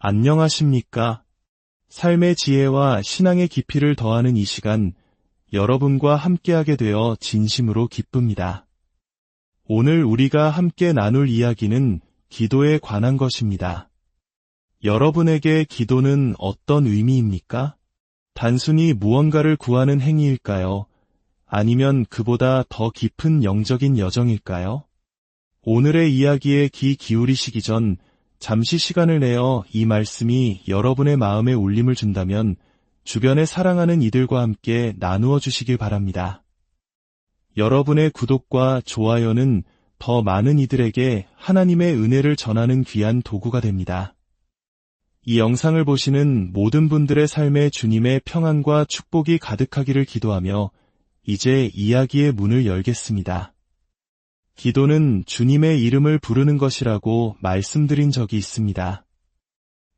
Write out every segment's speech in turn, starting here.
안녕하십니까? 삶의 지혜와 신앙의 깊이를 더하는 이 시간, 여러분과 함께하게 되어 진심으로 기쁩니다. 오늘 우리가 함께 나눌 이야기는 기도에 관한 것입니다. 여러분에게 기도는 어떤 의미입니까? 단순히 무언가를 구하는 행위일까요? 아니면 그보다 더 깊은 영적인 여정일까요? 오늘의 이야기에 귀 기울이시기 전 잠시 시간을 내어 이 말씀이 여러분의 마음에 울림을 준다면 주변에 사랑하는 이들과 함께 나누어 주시길 바랍니다. 여러분의 구독과 좋아요는 더 많은 이들에게 하나님의 은혜를 전하는 귀한 도구가 됩니다. 이 영상을 보시는 모든 분들의 삶에 주님의 평안과 축복이 가득하기를 기도하며 이제 이야기의 문을 열겠습니다. 기도는 주님의 이름을 부르는 것이라고 말씀드린 적이 있습니다.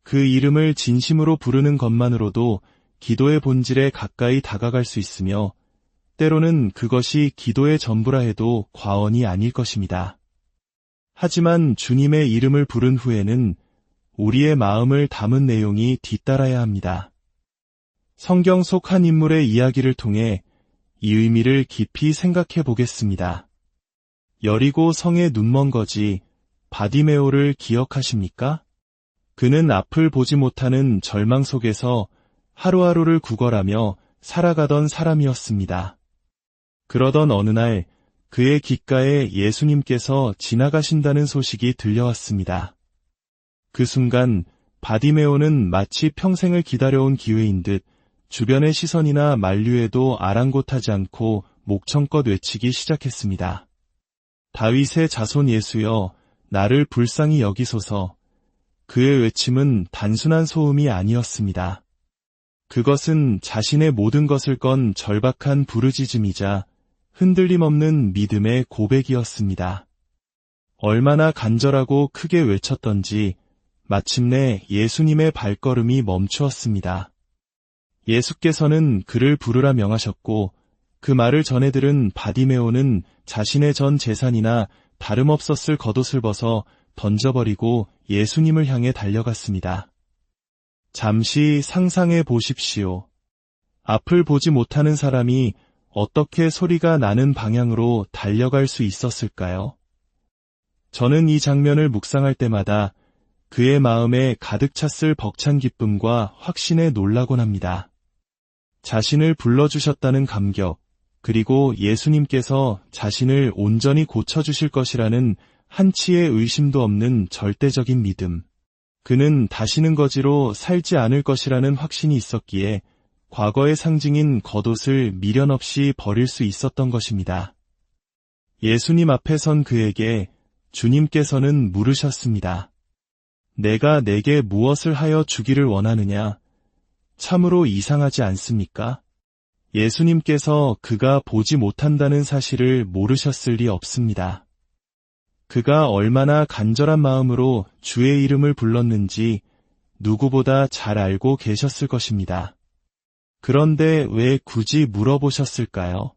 그 이름을 진심으로 부르는 것만으로도 기도의 본질에 가까이 다가갈 수 있으며 때로는 그것이 기도의 전부라 해도 과언이 아닐 것입니다. 하지만 주님의 이름을 부른 후에는 우리의 마음을 담은 내용이 뒤따라야 합니다. 성경 속 한 인물의 이야기를 통해 이 의미를 깊이 생각해 보겠습니다. 여리고 성의 눈먼 거지 바디메오를 기억하십니까? 그는 앞을 보지 못하는 절망 속에서 하루하루를 구걸하며 살아가던 사람이었습니다. 그러던 어느 날 그의 귓가에 예수님께서 지나가신다는 소식이 들려왔습니다. 그 순간 바디메오는 마치 평생을 기다려온 기회인 듯 주변의 시선이나 만류에도 아랑곳하지 않고 목청껏 외치기 시작했습니다. 다윗의 자손 예수여, 나를 불쌍히 여기소서. 그의 외침은 단순한 소음이 아니었습니다. 그것은 자신의 모든 것을 건 절박한 부르짖음이자 흔들림 없는 믿음의 고백이었습니다. 얼마나 간절하고 크게 외쳤던지 마침내 예수님의 발걸음이 멈추었습니다. 예수께서는 그를 부르라 명하셨고 그 말을 전해 들은 바디메오는 자신의 전 재산이나 다름없었을 겉옷을 벗어 던져버리고 예수님을 향해 달려갔습니다. 잠시 상상해 보십시오. 앞을 보지 못하는 사람이 어떻게 소리가 나는 방향으로 달려갈 수 있었을까요? 저는 이 장면을 묵상할 때마다 그의 마음에 가득 찼을 벅찬 기쁨과 확신에 놀라곤 합니다. 자신을 불러주셨다는 감격, 그리고 예수님께서 자신을 온전히 고쳐주실 것이라는 한치의 의심도 없는 절대적인 믿음. 그는 다시는 거지로 살지 않을 것이라는 확신이 있었기에 과거의 상징인 겉옷을 미련 없이 버릴 수 있었던 것입니다. 예수님 앞에 선 그에게 주님께서는 물으셨습니다. 내가 내게 무엇을 하여 주기를 원하느냐? 참으로 이상하지 않습니까? 예수님께서 그가 보지 못한다는 사실을 모르셨을 리 없습니다. 그가 얼마나 간절한 마음으로 주의 이름을 불렀는지 누구보다 잘 알고 계셨을 것입니다. 그런데 왜 굳이 물어보셨을까요?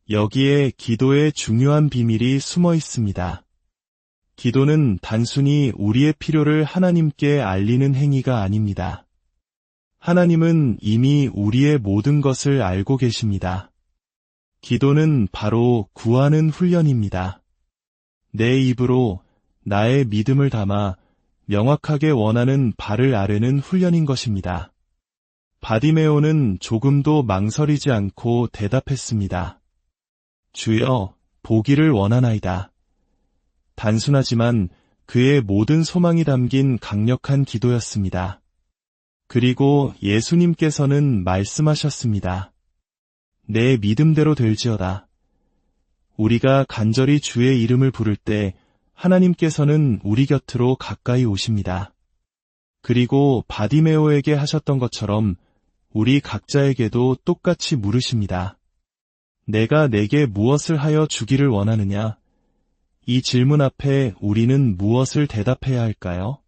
여기에 기도의 중요한 비밀이 숨어 있습니다. 기도는 단순히 우리의 필요를 하나님께 알리는 행위가 아닙니다. 하나님은 이미 우리의 모든 것을 알고 계십니다. 기도는 바로 구하는 훈련입니다. 내 입으로 나의 믿음을 담아 명확하게 원하는 바를 아뢰는 훈련인 것입니다. 바디메오는 조금도 망설이지 않고 대답했습니다. 주여, 보기를 원하나이다. 단순하지만 그의 모든 소망이 담긴 강력한 기도였습니다. 그리고 예수님께서는 말씀하셨습니다. 내 믿음대로 될지어다. 우리가 간절히 주의 이름을 부를 때 하나님께서는 우리 곁으로 가까이 오십니다. 그리고 바디메오에게 하셨던 것처럼 우리 각자에게도 똑같이 물으십니다. 내가 내게 무엇을 하여 주기를 원하느냐? 이 질문 앞에 우리는 무엇을 대답해야 할까요?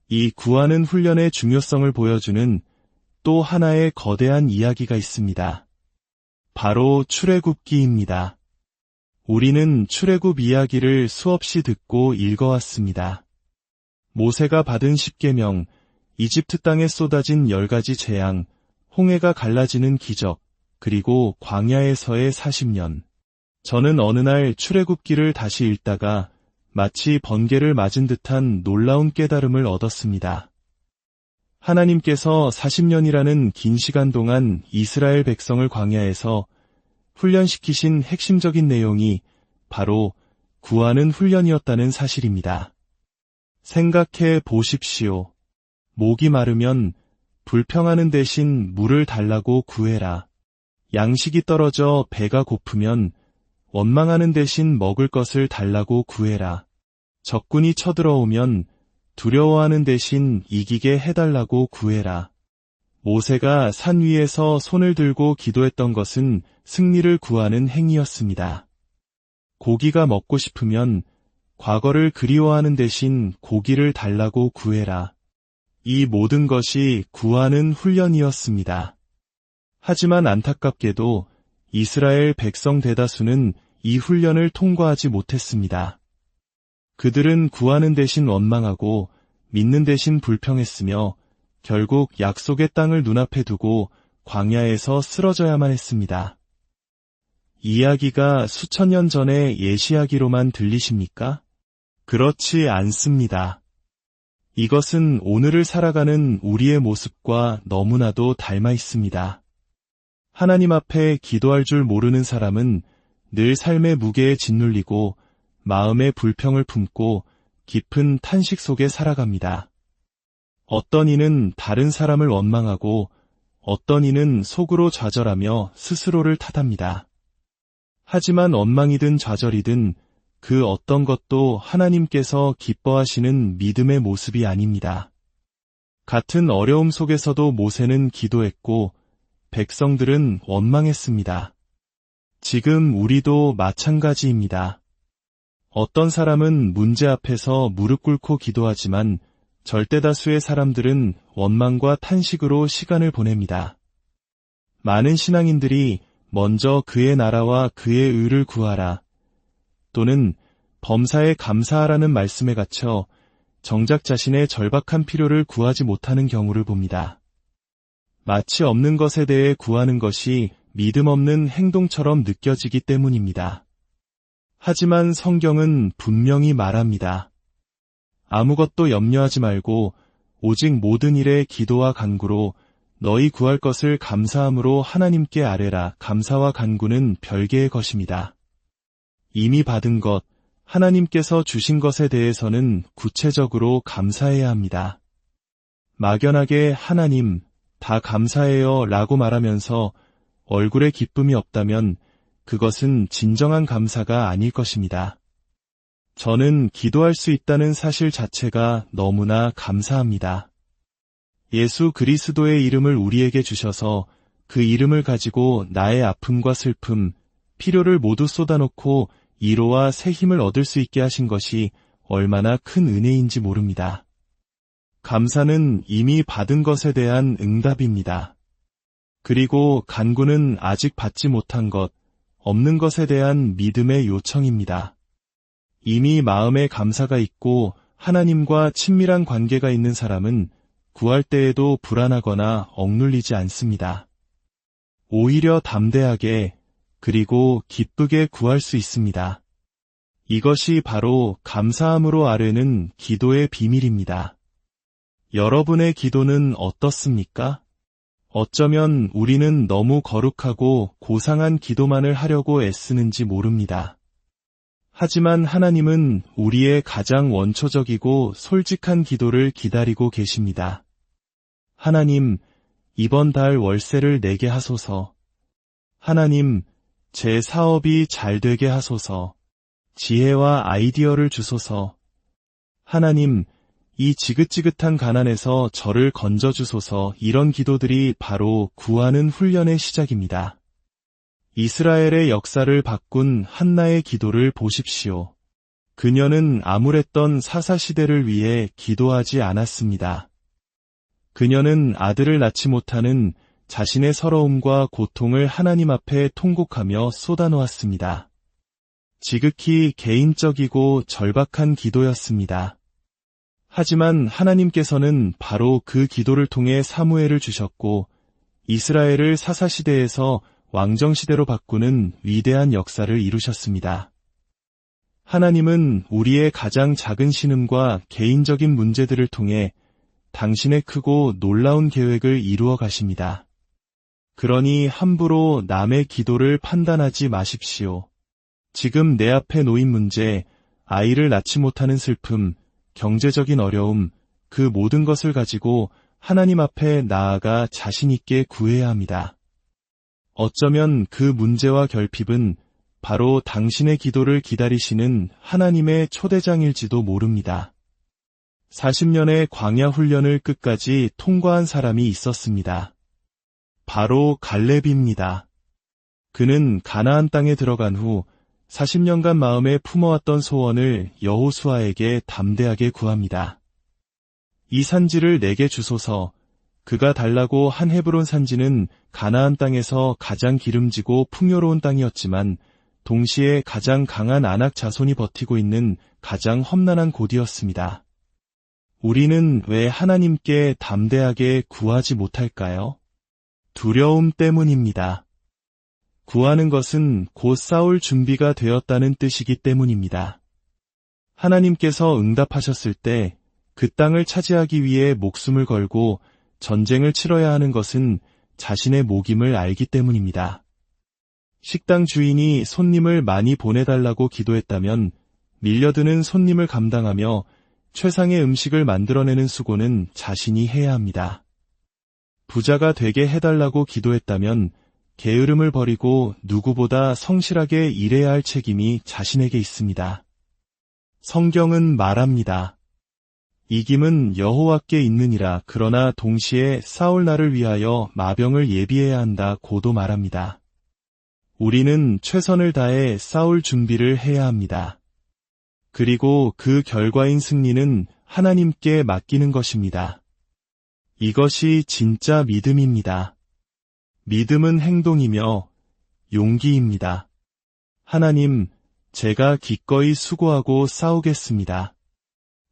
이 구하는 훈련의 중요성을 보여주는 또 하나의 거대한 이야기가 있습니다. 바로 출애굽기입니다. 우리는 출애굽 이야기를 수없이 듣고 읽어왔습니다. 모세가 받은 십계명, 이집트 땅에 쏟아진 10가지 재앙, 홍해가 갈라지는 기적, 그리고 광야에서의 40년. 저는 어느 날 출애굽기를 다시 읽다가 마치 번개를 맞은 듯한 놀라운 깨달음을 얻었습니다. 하나님께서 40년이라는 긴 시간 동안 이스라엘 백성을 광야에서 훈련시키신 핵심적인 내용이 바로 구하는 훈련이었다는 사실입니다. 생각해 보십시오. 목이 마르면 불평하는 대신 물을 달라고 구해라. 양식이 떨어져 배가 고프면 원망하는 대신 먹을 것을 달라고 구해라. 적군이 쳐들어오면 두려워하는 대신 이기게 해달라고 구해라. 모세가 산 위에서 손을 들고 기도했던 것은 승리를 구하는 행위였습니다. 고기가 먹고 싶으면 과거를 그리워하는 대신 고기를 달라고 구해라. 이 모든 것이 구하는 훈련이었습니다. 하지만 안타깝게도 이스라엘 백성 대다수는 이 훈련을 통과하지 못했습니다. 그들은 구하는 대신 원망하고 믿는 대신 불평했으며 결국 약속의 땅을 눈앞에 두고 광야에서 쓰러져야만 했습니다. 이야기가 수천 년 전의 예시이야기로만 들리십니까? 그렇지 않습니다. 이것은 오늘을 살아가는 우리의 모습과 너무나도 닮아 있습니다. 하나님 앞에 기도할 줄 모르는 사람은 늘 삶의 무게에 짓눌리고 마음의 불평을 품고 깊은 탄식 속에 살아갑니다. 어떤 이는 다른 사람을 원망하고 어떤 이는 속으로 좌절하며 스스로를 탓합니다. 하지만 원망이든 좌절이든 그 어떤 것도 하나님께서 기뻐하시는 믿음의 모습이 아닙니다. 같은 어려움 속에서도 모세는 기도했고 백성들은 원망했습니다. 지금 우리도 마찬가지입니다. 어떤 사람은 문제 앞에서 무릎 꿇고 기도하지만 절대다수의 사람들은 원망과 탄식으로 시간을 보냅니다. 많은 신앙인들이 먼저 그의 나라와 그의 의를 구하라 또는 범사에 감사하라는 말씀에 갇혀 정작 자신의 절박한 필요를 구하지 못하는 경우를 봅니다. 마치 없는 것에 대해 구하는 것이 믿음 없는 행동처럼 느껴지기 때문입니다. 하지만 성경은 분명히 말합니다. 아무것도 염려하지 말고 오직 모든 일에 기도와 간구로 너희 구할 것을 감사함으로 하나님께 아뢰라. 감사와 간구는 별개의 것입니다. 이미 받은 것, 하나님께서 주신 것에 대해서는 구체적으로 감사해야 합니다. 막연하게 하나님, 다 감사해요 라고 말하면서 얼굴에 기쁨이 없다면 그것은 진정한 감사가 아닐 것입니다. 저는 기도할 수 있다는 사실 자체가 너무나 감사합니다. 예수 그리스도의 이름을 우리에게 주셔서 그 이름을 가지고 나의 아픔과 슬픔, 필요를 모두 쏟아놓고 위로와 새 힘을 얻을 수 있게 하신 것이 얼마나 큰 은혜인지 모릅니다. 감사는 이미 받은 것에 대한 응답입니다. 그리고 간구는 아직 받지 못한 것, 없는 것에 대한 믿음의 요청입니다. 이미 마음에 감사가 있고 하나님과 친밀한 관계가 있는 사람은 구할 때에도 불안하거나 억눌리지 않습니다. 오히려 담대하게 그리고 기쁘게 구할 수 있습니다. 이것이 바로 감사함으로 아뢰는 기도의 비밀입니다. 여러분의 기도는 어떻습니까? 어쩌면 우리는 너무 거룩하고 고상한 기도만을 하려고 애쓰는지 모릅니다. 하지만 하나님은 우리의 가장 원초적이고 솔직한 기도를 기다리고 계십니다. 하나님, 이번 달 월세를 내게 하소서. 하나님, 제 사업이 잘 되게 하소서. 지혜와 아이디어를 주소서. 하나님, 이 지긋지긋한 가난에서 저를 건져주소서. 이런 기도들이 바로 구하는 훈련의 시작입니다. 이스라엘의 역사를 바꾼 한나의 기도를 보십시오. 그녀는 암울했던 사사시대를 위해 기도하지 않았습니다. 그녀는 아들을 낳지 못하는 자신의 서러움과 고통을 하나님 앞에 통곡하며 쏟아놓았습니다. 지극히 개인적이고 절박한 기도였습니다. 하지만 하나님께서는 바로 그 기도를 통해 사무엘을 주셨고 이스라엘을 사사시대에서 왕정시대로 바꾸는 위대한 역사를 이루셨습니다. 하나님은 우리의 가장 작은 신음과 개인적인 문제들을 통해 당신의 크고 놀라운 계획을 이루어 가십니다. 그러니 함부로 남의 기도를 판단하지 마십시오. 지금 내 앞에 놓인 문제, 아이를 낳지 못하는 슬픔, 경제적인 어려움, 그 모든 것을 가지고 하나님 앞에 나아가 자신 있게 구해야 합니다. 어쩌면 그 문제와 결핍은 바로 당신의 기도를 기다리시는 하나님의 초대장일지도 모릅니다. 40년의 광야 훈련을 끝까지 통과한 사람이 있었습니다. 바로 갈렙입니다. 그는 가나안 땅에 들어간 후 40년간 마음에 품어왔던 소원을 여호수아에게 담대하게 구합니다. 이 산지를 내게 주소서. 그가 달라고 한 헤브론 산지는 가나안 땅에서 가장 기름지고 풍요로운 땅이었지만 동시에 가장 강한 아낙 자손이 버티고 있는 가장 험난한 곳이었습니다. 우리는 왜 하나님께 담대하게 구하지 못할까요? 두려움 때문입니다. 구하는 것은 곧 싸울 준비가 되었다는 뜻이기 때문입니다. 하나님께서 응답하셨을 때 그 땅을 차지하기 위해 목숨을 걸고 전쟁을 치러야 하는 것은 자신의 목임을 알기 때문입니다. 식당 주인이 손님을 많이 보내달라고 기도했다면 밀려드는 손님을 감당하며 최상의 음식을 만들어내는 수고는 자신이 해야 합니다. 부자가 되게 해달라고 기도했다면 게으름을 버리고 누구보다 성실하게 일해야 할 책임이 자신에게 있습니다. 성경은 말합니다. 이김은 여호와께 있느니라. 그러나 동시에 싸울 날을 위하여 마병을 예비해야 한다 고도 말합니다. 우리는 최선을 다해 싸울 준비를 해야 합니다. 그리고 그 결과인 승리는 하나님께 맡기는 것입니다. 이것이 진짜 믿음입니다. 믿음은 행동이며 용기입니다. 하나님, 제가 기꺼이 수고하고 싸우겠습니다.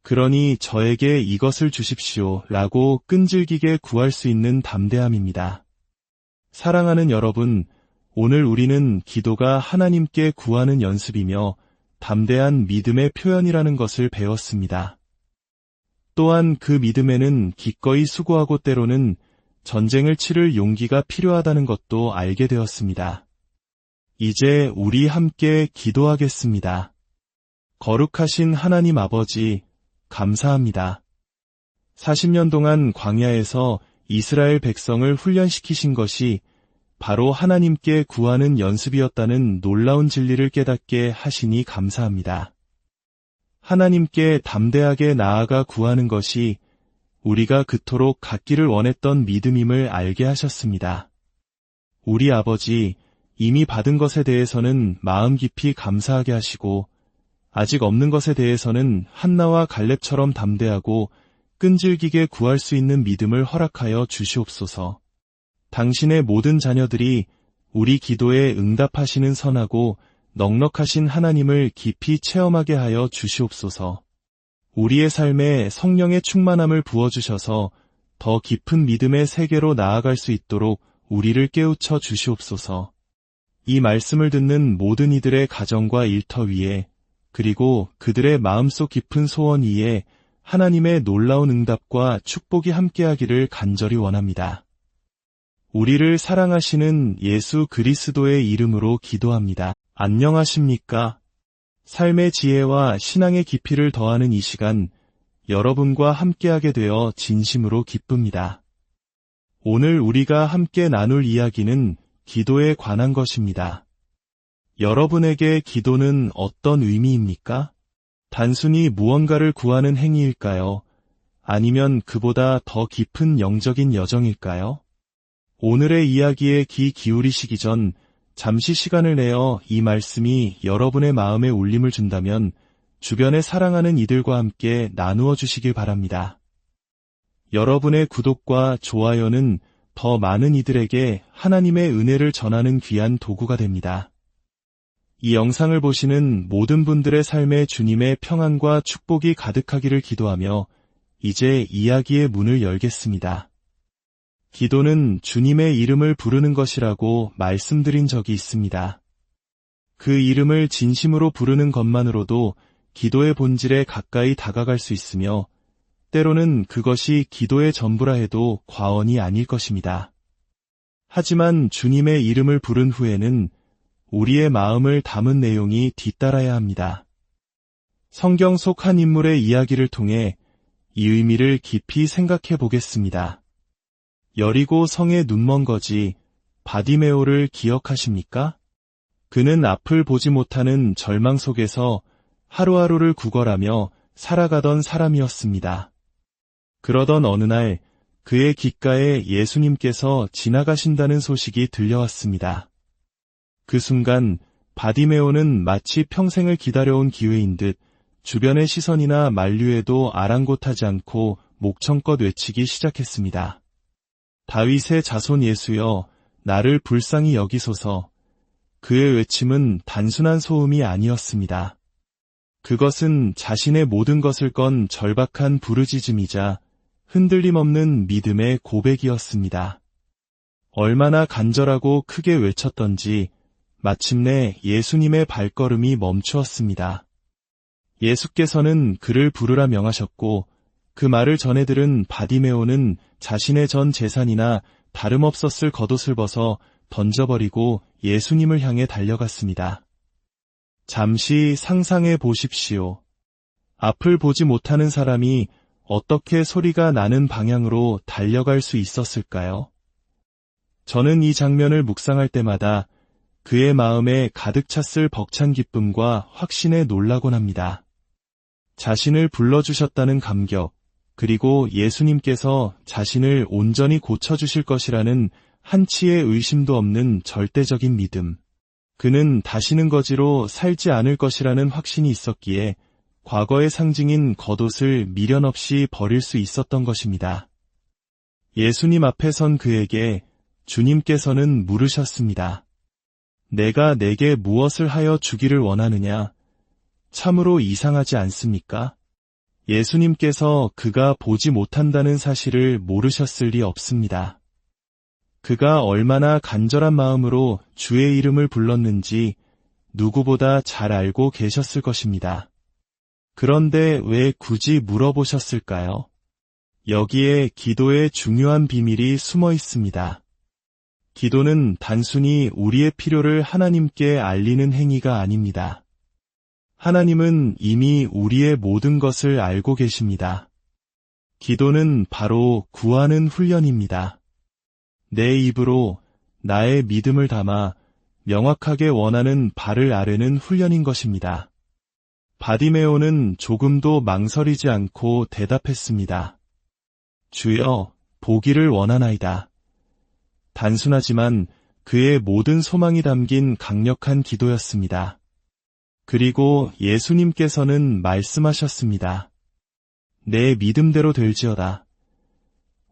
그러니 저에게 이것을 주십시오 라고 끈질기게 구할 수 있는 담대함입니다. 사랑하는 여러분, 오늘 우리는 기도가 하나님께 구하는 연습이며 담대한 믿음의 표현이라는 것을 배웠습니다. 또한 그 믿음에는 기꺼이 수고하고 때로는 전쟁을 치를 용기가 필요하다는 것도 알게 되었습니다. 이제 우리 함께 기도하겠습니다. 거룩하신 하나님 아버지, 감사합니다. 40년 동안 광야에서 이스라엘 백성을 훈련시키신 것이 바로 하나님께 구하는 연습이었다는 놀라운 진리를 깨닫게 하시니 감사합니다. 하나님께 담대하게 나아가 구하는 것이 우리가 그토록 갖기를 원했던 믿음임을 알게 하셨습니다. 우리 아버지, 이미 받은 것에 대해서는 마음 깊이 감사하게 하시고 아직 없는 것에 대해서는 한나와 갈렙처럼 담대하고 끈질기게 구할 수 있는 믿음을 허락하여 주시옵소서. 당신의 모든 자녀들이 우리 기도에 응답하시는 선하고 넉넉하신 하나님을 깊이 체험하게 하여 주시옵소서. 우리의 삶에 성령의 충만함을 부어주셔서 더 깊은 믿음의 세계로 나아갈 수 있도록 우리를 깨우쳐 주시옵소서. 이 말씀을 듣는 모든 이들의 가정과 일터 위에 그리고 그들의 마음속 깊은 소원 위에 하나님의 놀라운 응답과 축복이 함께하기를 간절히 원합니다. 우리를 사랑하시는 예수 그리스도의 이름으로 기도합니다. 안녕하십니까? 삶의 지혜와 신앙의 깊이를 더하는 이 시간, 여러분과 함께하게 되어 진심으로 기쁩니다. 오늘 우리가 함께 나눌 이야기는 기도에 관한 것입니다. 여러분에게 기도는 어떤 의미입니까? 단순히 무언가를 구하는 행위일까요? 아니면 그보다 더 깊은 영적인 여정일까요? 오늘의 이야기에 귀 기울이시기 전 잠시 시간을 내어 이 말씀이 여러분의 마음에 울림을 준다면 주변에 사랑하는 이들과 함께 나누어 주시길 바랍니다. 여러분의 구독과 좋아요는 더 많은 이들에게 하나님의 은혜를 전하는 귀한 도구가 됩니다. 이 영상을 보시는 모든 분들의 삶에 주님의 평안과 축복이 가득하기를 기도하며 이제 이야기의 문을 열겠습니다. 기도는 주님의 이름을 부르는 것이라고 말씀드린 적이 있습니다. 그 이름을 진심으로 부르는 것만으로도 기도의 본질에 가까이 다가갈 수 있으며 때로는 그것이 기도의 전부라 해도 과언이 아닐 것입니다. 하지만 주님의 이름을 부른 후에는 우리의 마음을 담은 내용이 뒤따라야 합니다. 성경 속 한 인물의 이야기를 통해 이 의미를 깊이 생각해 보겠습니다. 여리고 성의 눈먼 거지 바디메오를 기억하십니까? 그는 앞을 보지 못하는 절망 속에서 하루하루를 구걸하며 살아가던 사람이었습니다. 그러던 어느 날 그의 귓가에 예수님께서 지나가신다는 소식이 들려왔습니다. 그 순간 바디메오는 마치 평생을 기다려온 기회인 듯 주변의 시선이나 만류에도 아랑곳하지 않고 목청껏 외치기 시작했습니다. 다윗의 자손 예수여, 나를 불쌍히 여기소서. 그의 외침은 단순한 소음이 아니었습니다. 그것은 자신의 모든 것을 건 절박한 부르짖음이자 흔들림 없는 믿음의 고백이었습니다. 얼마나 간절하고 크게 외쳤던지 마침내 예수님의 발걸음이 멈추었습니다. 예수께서는 그를 부르라 명하셨고 그 말을 전해 들은 바디메오는 자신의 전 재산이나 다름없었을 겉옷을 벗어 던져버리고 예수님을 향해 달려갔습니다. 잠시 상상해 보십시오. 앞을 보지 못하는 사람이 어떻게 소리가 나는 방향으로 달려갈 수 있었을까요? 저는 이 장면을 묵상할 때마다 그의 마음에 가득 찼을 벅찬 기쁨과 확신에 놀라곤 합니다. 자신을 불러주셨다는 감격, 그리고 예수님께서 자신을 온전히 고쳐주실 것이라는 한치의 의심도 없는 절대적인 믿음. 그는 다시는 거지로 살지 않을 것이라는 확신이 있었기에 과거의 상징인 겉옷을 미련 없이 버릴 수 있었던 것입니다. 예수님 앞에 선 그에게 주님께서는 물으셨습니다. 내가 내게 무엇을 하여 주기를 원하느냐? 참으로 이상하지 않습니까? 예수님께서 그가 보지 못한다는 사실을 모르셨을 리 없습니다. 그가 얼마나 간절한 마음으로 주의 이름을 불렀는지 누구보다 잘 알고 계셨을 것입니다. 그런데 왜 굳이 물어보셨을까요? 여기에 기도의 중요한 비밀이 숨어 있습니다. 기도는 단순히 우리의 필요를 하나님께 알리는 행위가 아닙니다. 하나님은 이미 우리의 모든 것을 알고 계십니다. 기도는 바로 구하는 훈련입니다. 내 입으로 나의 믿음을 담아 명확하게 원하는 바를 아뢰는 훈련인 것입니다. 바디메오는 조금도 망설이지 않고 대답했습니다. 주여, 보기를 원하나이다. 단순하지만 그의 모든 소망이 담긴 강력한 기도였습니다. 그리고 예수님께서는 말씀하셨습니다. 내 믿음대로 될지어다.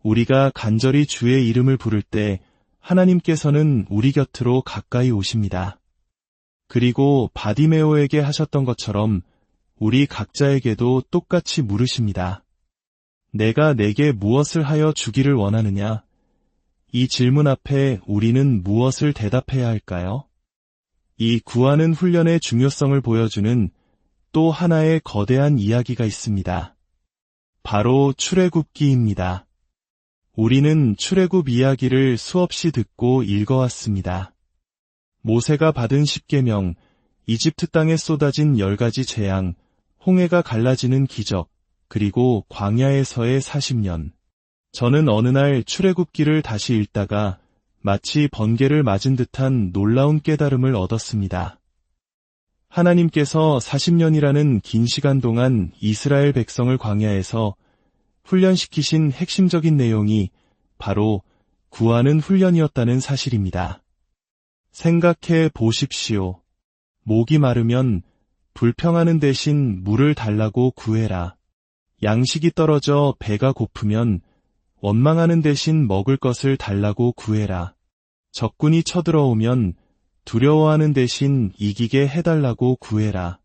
우리가 간절히 주의 이름을 부를 때 하나님께서는 우리 곁으로 가까이 오십니다. 그리고 바디메오에게 하셨던 것처럼 우리 각자에게도 똑같이 물으십니다. 내가 내게 무엇을 하여 주기를 원하느냐? 이 질문 앞에 우리는 무엇을 대답해야 할까요? 이 구하는 훈련의 중요성을 보여주는 또 하나의 거대한 이야기가 있습니다. 바로 출애굽기입니다. 우리는 출애굽 이야기를 수없이 듣고 읽어왔습니다. 모세가 받은 십계명, 이집트 땅에 쏟아진 10가지 재앙, 홍해가 갈라지는 기적, 그리고 광야에서의 40년. 저는 어느 날 출애굽기를 다시 읽다가 마치 번개를 맞은 듯한 놀라운 깨달음을 얻었습니다. 하나님께서 40년이라는 긴 시간 동안 이스라엘 백성을 광야에서 훈련시키신 핵심적인 내용이 바로 구하는 훈련이었다는 사실입니다. 생각해 보십시오. 목이 마르면 불평하는 대신 물을 달라고 구해라. 양식이 떨어져 배가 고프면 원망하는 대신 먹을 것을 달라고 구해라. 적군이 쳐들어오면 두려워하는 대신 이기게 해달라고 구해라.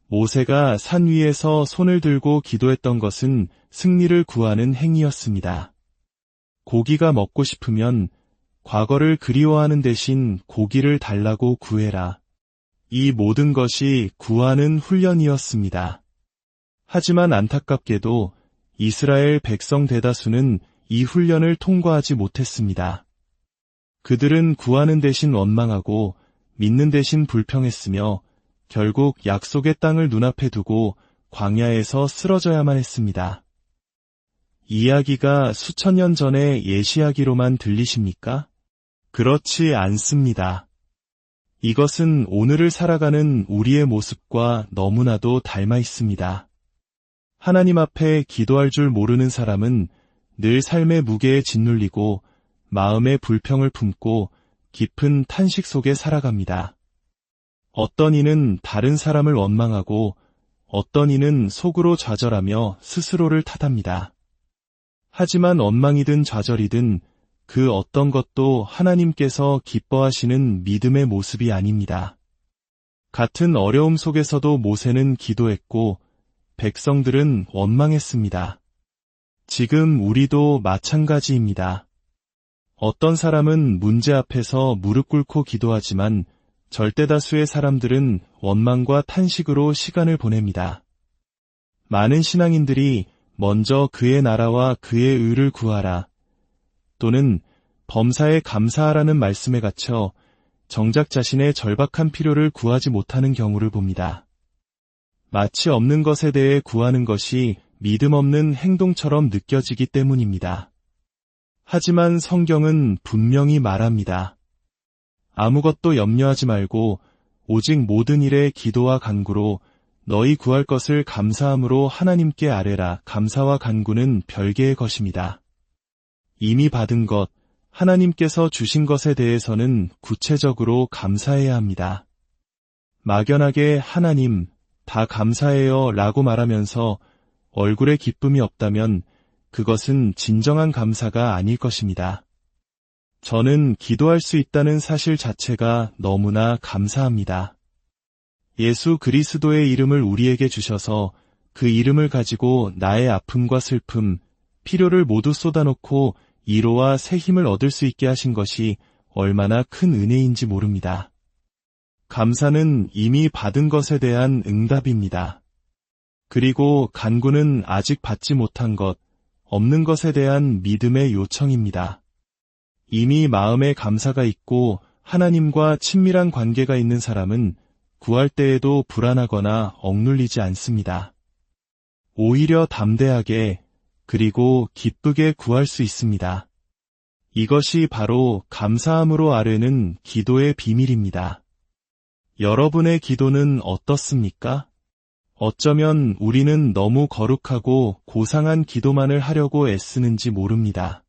모세가 산 위에서 손을 들고 기도했던 것은 승리를 구하는 행위였습니다. 고기가 먹고 싶으면 과거를 그리워하는 대신 고기를 달라고 구해라. 이 모든 것이 구하는 훈련이었습니다. 하지만 안타깝게도 이스라엘 백성 대다수는 이 훈련을 통과하지 못했습니다. 그들은 구하는 대신 원망하고 믿는 대신 불평했으며 결국 약속의 땅을 눈앞에 두고 광야에서 쓰러져야만 했습니다. 이야기가 수천 년 전의 예시이야기로만 들리십니까? 그렇지 않습니다. 이것은 오늘을 살아가는 우리의 모습과 너무나도 닮아 있습니다. 하나님 앞에 기도할 줄 모르는 사람은 늘 삶의 무게에 짓눌리고 마음의 불평을 품고 깊은 탄식 속에 살아갑니다. 어떤 이는 다른 사람을 원망하고 어떤 이는 속으로 좌절하며 스스로를 탓합니다. 하지만 원망이든 좌절이든 그 어떤 것도 하나님께서 기뻐하시는 믿음의 모습이 아닙니다. 같은 어려움 속에서도 모세는 기도했고 백성들은 원망했습니다. 지금 우리도 마찬가지입니다. 어떤 사람은 문제 앞에서 무릎 꿇고 기도하지만 절대다수의 사람들은 원망과 탄식으로 시간을 보냅니다. 많은 신앙인들이 먼저 그의 나라와 그의 의를 구하라 또는 범사에 감사하라는 말씀에 갇혀 정작 자신의 절박한 필요를 구하지 못하는 경우를 봅니다. 마치 없는 것에 대해 구하는 것이 믿음 없는 행동처럼 느껴지기 때문입니다. 하지만 성경은 분명히 말합니다. 아무것도 염려하지 말고 오직 모든 일에 기도와 간구로 너희 구할 것을 감사함으로 하나님께 아뢰라. 감사와 간구는 별개의 것입니다. 이미 받은 것, 하나님께서 주신 것에 대해서는 구체적으로 감사해야 합니다. 막연하게 하나님, 다 감사해요 라고 말하면서 얼굴에 기쁨이 없다면 그것은 진정한 감사가 아닐 것입니다. 저는 기도할 수 있다는 사실 자체가 너무나 감사합니다. 예수 그리스도의 이름을 우리에게 주셔서 그 이름을 가지고 나의 아픔과 슬픔, 필요를 모두 쏟아놓고 위로와 새 힘을 얻을 수 있게 하신 것이 얼마나 큰 은혜인지 모릅니다. 감사는 이미 받은 것에 대한 응답입니다. 그리고 간구는 아직 받지 못한 것, 없는 것에 대한 믿음의 요청입니다. 이미 마음에 감사가 있고 하나님과 친밀한 관계가 있는 사람은 구할 때에도 불안하거나 억눌리지 않습니다. 오히려 담대하게 그리고 기쁘게 구할 수 있습니다. 이것이 바로 감사함으로 아뢰는 기도의 비밀입니다. 여러분의 기도는 어떻습니까? 어쩌면 우리는 너무 거룩하고 고상한 기도만을 하려고 애쓰는지 모릅니다.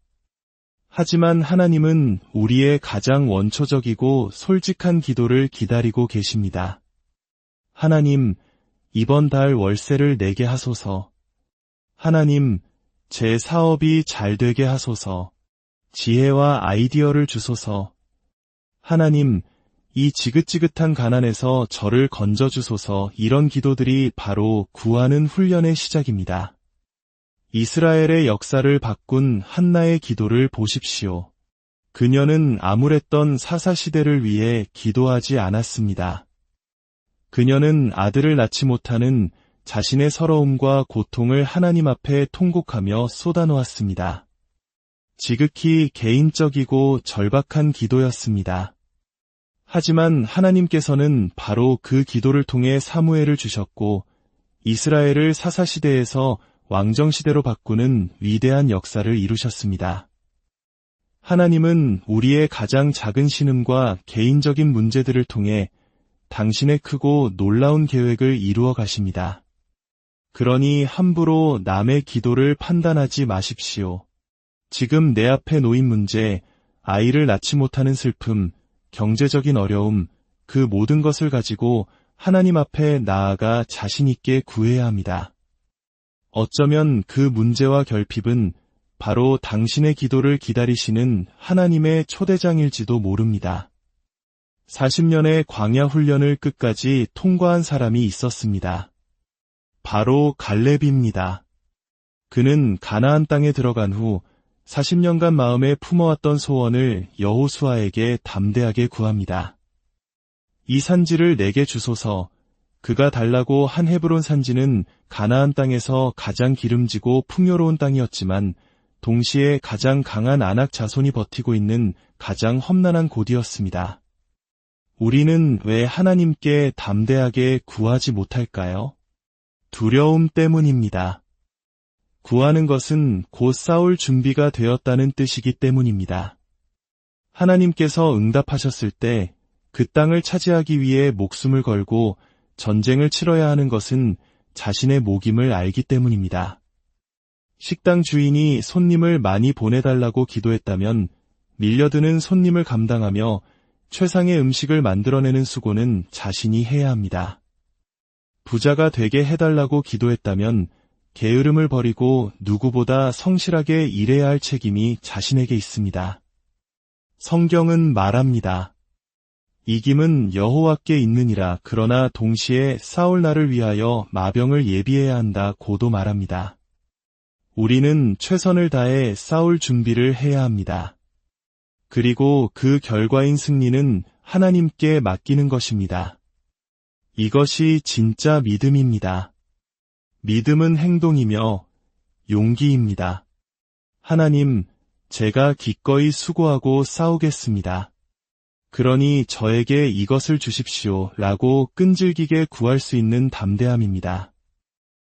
하지만 하나님은 우리의 가장 원초적이고 솔직한 기도를 기다리고 계십니다. 하나님, 이번 달 월세를 내게 하소서. 하나님, 제 사업이 잘 되게 하소서. 지혜와 아이디어를 주소서. 하나님, 이 지긋지긋한 가난에서 저를 건져주소서. 이런 기도들이 바로 구하는 훈련의 시작입니다. 이스라엘의 역사를 바꾼 한나의 기도를 보십시오. 그녀는 암울했던 사사시대를 위해 기도하지 않았습니다. 그녀는 아들을 낳지 못하는 자신의 서러움과 고통을 하나님 앞에 통곡하며 쏟아놓았습니다. 지극히 개인적이고 절박한 기도였습니다. 하지만 하나님께서는 바로 그 기도를 통해 사무엘을 주셨고 이스라엘을 사사시대에서 왕정시대로 바꾸는 위대한 역사를 이루셨습니다. 하나님은 우리의 가장 작은 신음과 개인적인 문제들을 통해 당신의 크고 놀라운 계획을 이루어 가십니다. 그러니 함부로 남의 기도를 판단하지 마십시오. 지금 내 앞에 놓인 문제, 아이를 낳지 못하는 슬픔, 경제적인 어려움, 그 모든 것을 가지고 하나님 앞에 나아가 자신 있게 구해야 합니다. 어쩌면 그 문제와 결핍은 바로 당신의 기도를 기다리시는 하나님의 초대장일지도 모릅니다. 40년의 광야 훈련을 끝까지 통과한 사람이 있었습니다. 바로 갈렙입니다. 그는 가나안 땅에 들어간 후 40년간 마음에 품어왔던 소원을 여호수아에게 담대하게 구합니다. 이 산지를 내게 주소서. 그가 달라고 한 헤브론 산지는 가나안 땅에서 가장 기름지고 풍요로운 땅이었지만 동시에 가장 강한 아낙 자손이 버티고 있는 가장 험난한 곳이었습니다. 우리는 왜 하나님께 담대하게 구하지 못할까요? 두려움 때문입니다. 구하는 것은 곧 싸울 준비가 되었다는 뜻이기 때문입니다. 하나님께서 응답하셨을 때 그 땅을 차지하기 위해 목숨을 걸고 전쟁을 치러야 하는 것은 자신의 목임을 알기 때문입니다. 식당 주인이 손님을 많이 보내달라고 기도했다면 밀려드는 손님을 감당하며 최상의 음식을 만들어내는 수고는 자신이 해야 합니다. 부자가 되게 해달라고 기도했다면 게으름을 버리고 누구보다 성실하게 일해야 할 책임이 자신에게 있습니다. 성경은 말합니다. 이김은 여호와께 있느니라. 그러나 동시에 싸울 날을 위하여 마병을 예비해야 한다 고도 말합니다. 우리는 최선을 다해 싸울 준비를 해야 합니다. 그리고 그 결과인 승리는 하나님께 맡기는 것입니다. 이것이 진짜 믿음입니다. 믿음은 행동이며 용기입니다. 하나님, 제가 기꺼이 수고하고 싸우겠습니다. 그러니 저에게 이것을 주십시오 라고 끈질기게 구할 수 있는 담대함입니다.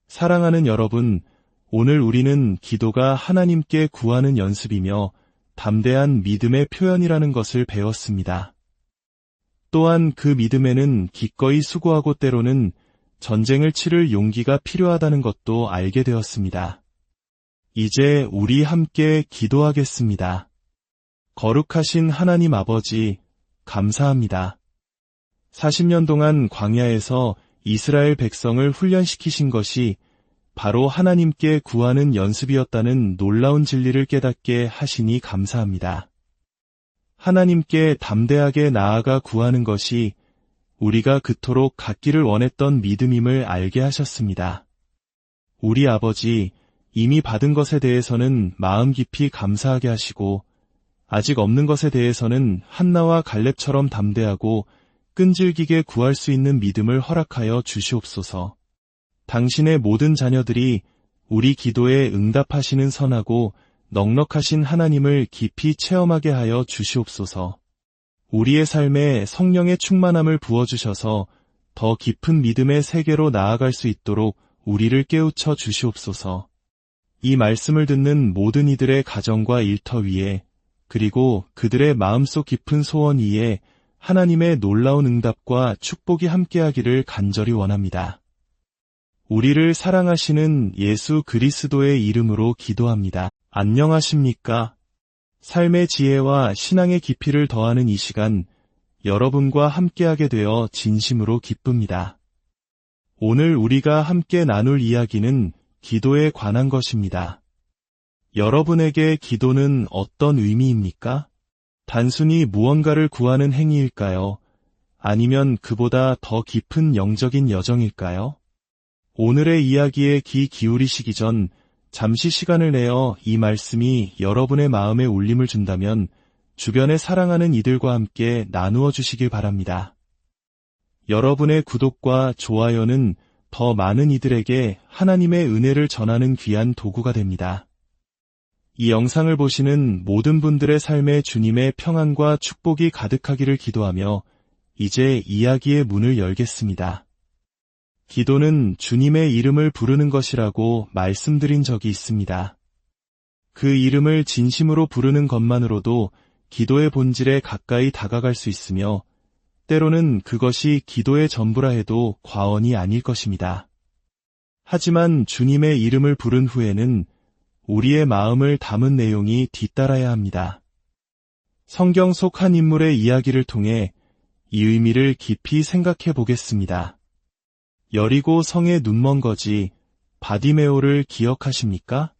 사랑하는 여러분, 오늘 우리는 기도가 하나님께 구하는 연습이며 담대한 믿음의 표현이라는 것을 배웠습니다. 또한 그 믿음에는 기꺼이 수고하고 때로는 전쟁을 치를 용기가 필요하다는 것도 알게 되었습니다. 이제 우리 함께 기도하겠습니다. 거룩하신 하나님 아버지, 감사합니다. 40년 동안 광야에서 이스라엘 백성을 훈련시키신 것이 바로 하나님께 구하는 연습이었다는 놀라운 진리를 깨닫게 하시니 감사합니다. 하나님께 담대하게 나아가 구하는 것이 우리가 그토록 갖기를 원했던 믿음임을 알게 하셨습니다. 우리 아버지, 이미 받은 것에 대해서는 마음 깊이 감사하게 하시고 아직 없는 것에 대해서는 한나와 갈렙처럼 담대하고 끈질기게 구할 수 있는 믿음을 허락하여 주시옵소서. 당신의 모든 자녀들이 우리 기도에 응답하시는 선하고 넉넉하신 하나님을 깊이 체험하게 하여 주시옵소서. 우리의 삶에 성령의 충만함을 부어주셔서 더 깊은 믿음의 세계로 나아갈 수 있도록 우리를 깨우쳐 주시옵소서. 이 말씀을 듣는 모든 이들의 가정과 일터 위에 그리고 그들의 마음속 깊은 소원 위에 하나님의 놀라운 응답과 축복이 함께하기를 간절히 원합니다. 우리를 사랑하시는 예수 그리스도의 이름으로 기도합니다. 안녕하십니까? 삶의 지혜와 신앙의 깊이를 더하는 이 시간, 여러분과 함께하게 되어 진심으로 기쁩니다. 오늘 우리가 함께 나눌 이야기는 기도에 관한 것입니다. 여러분에게 기도는 어떤 의미입니까? 단순히 무언가를 구하는 행위일까요? 아니면 그보다 더 깊은 영적인 여정일까요? 오늘의 이야기에 귀 기울이시기 전 잠시 시간을 내어 이 말씀이 여러분의 마음에 울림을 준다면 주변에 사랑하는 이들과 함께 나누어 주시길 바랍니다. 여러분의 구독과 좋아요는 더 많은 이들에게 하나님의 은혜를 전하는 귀한 도구가 됩니다. 이 영상을 보시는 모든 분들의 삶에 주님의 평안과 축복이 가득하기를 기도하며 이제 이야기의 문을 열겠습니다. 기도는 주님의 이름을 부르는 것이라고 말씀드린 적이 있습니다. 그 이름을 진심으로 부르는 것만으로도 기도의 본질에 가까이 다가갈 수 있으며 때로는 그것이 기도의 전부라 해도 과언이 아닐 것입니다. 하지만 주님의 이름을 부른 후에는 우리의 마음을 담은 내용이 뒤따라야 합니다. 성경 속 한 인물의 이야기를 통해 이 의미를 깊이 생각해 보겠습니다. 여리고 성의 눈먼 거지 바디메오를 기억하십니까?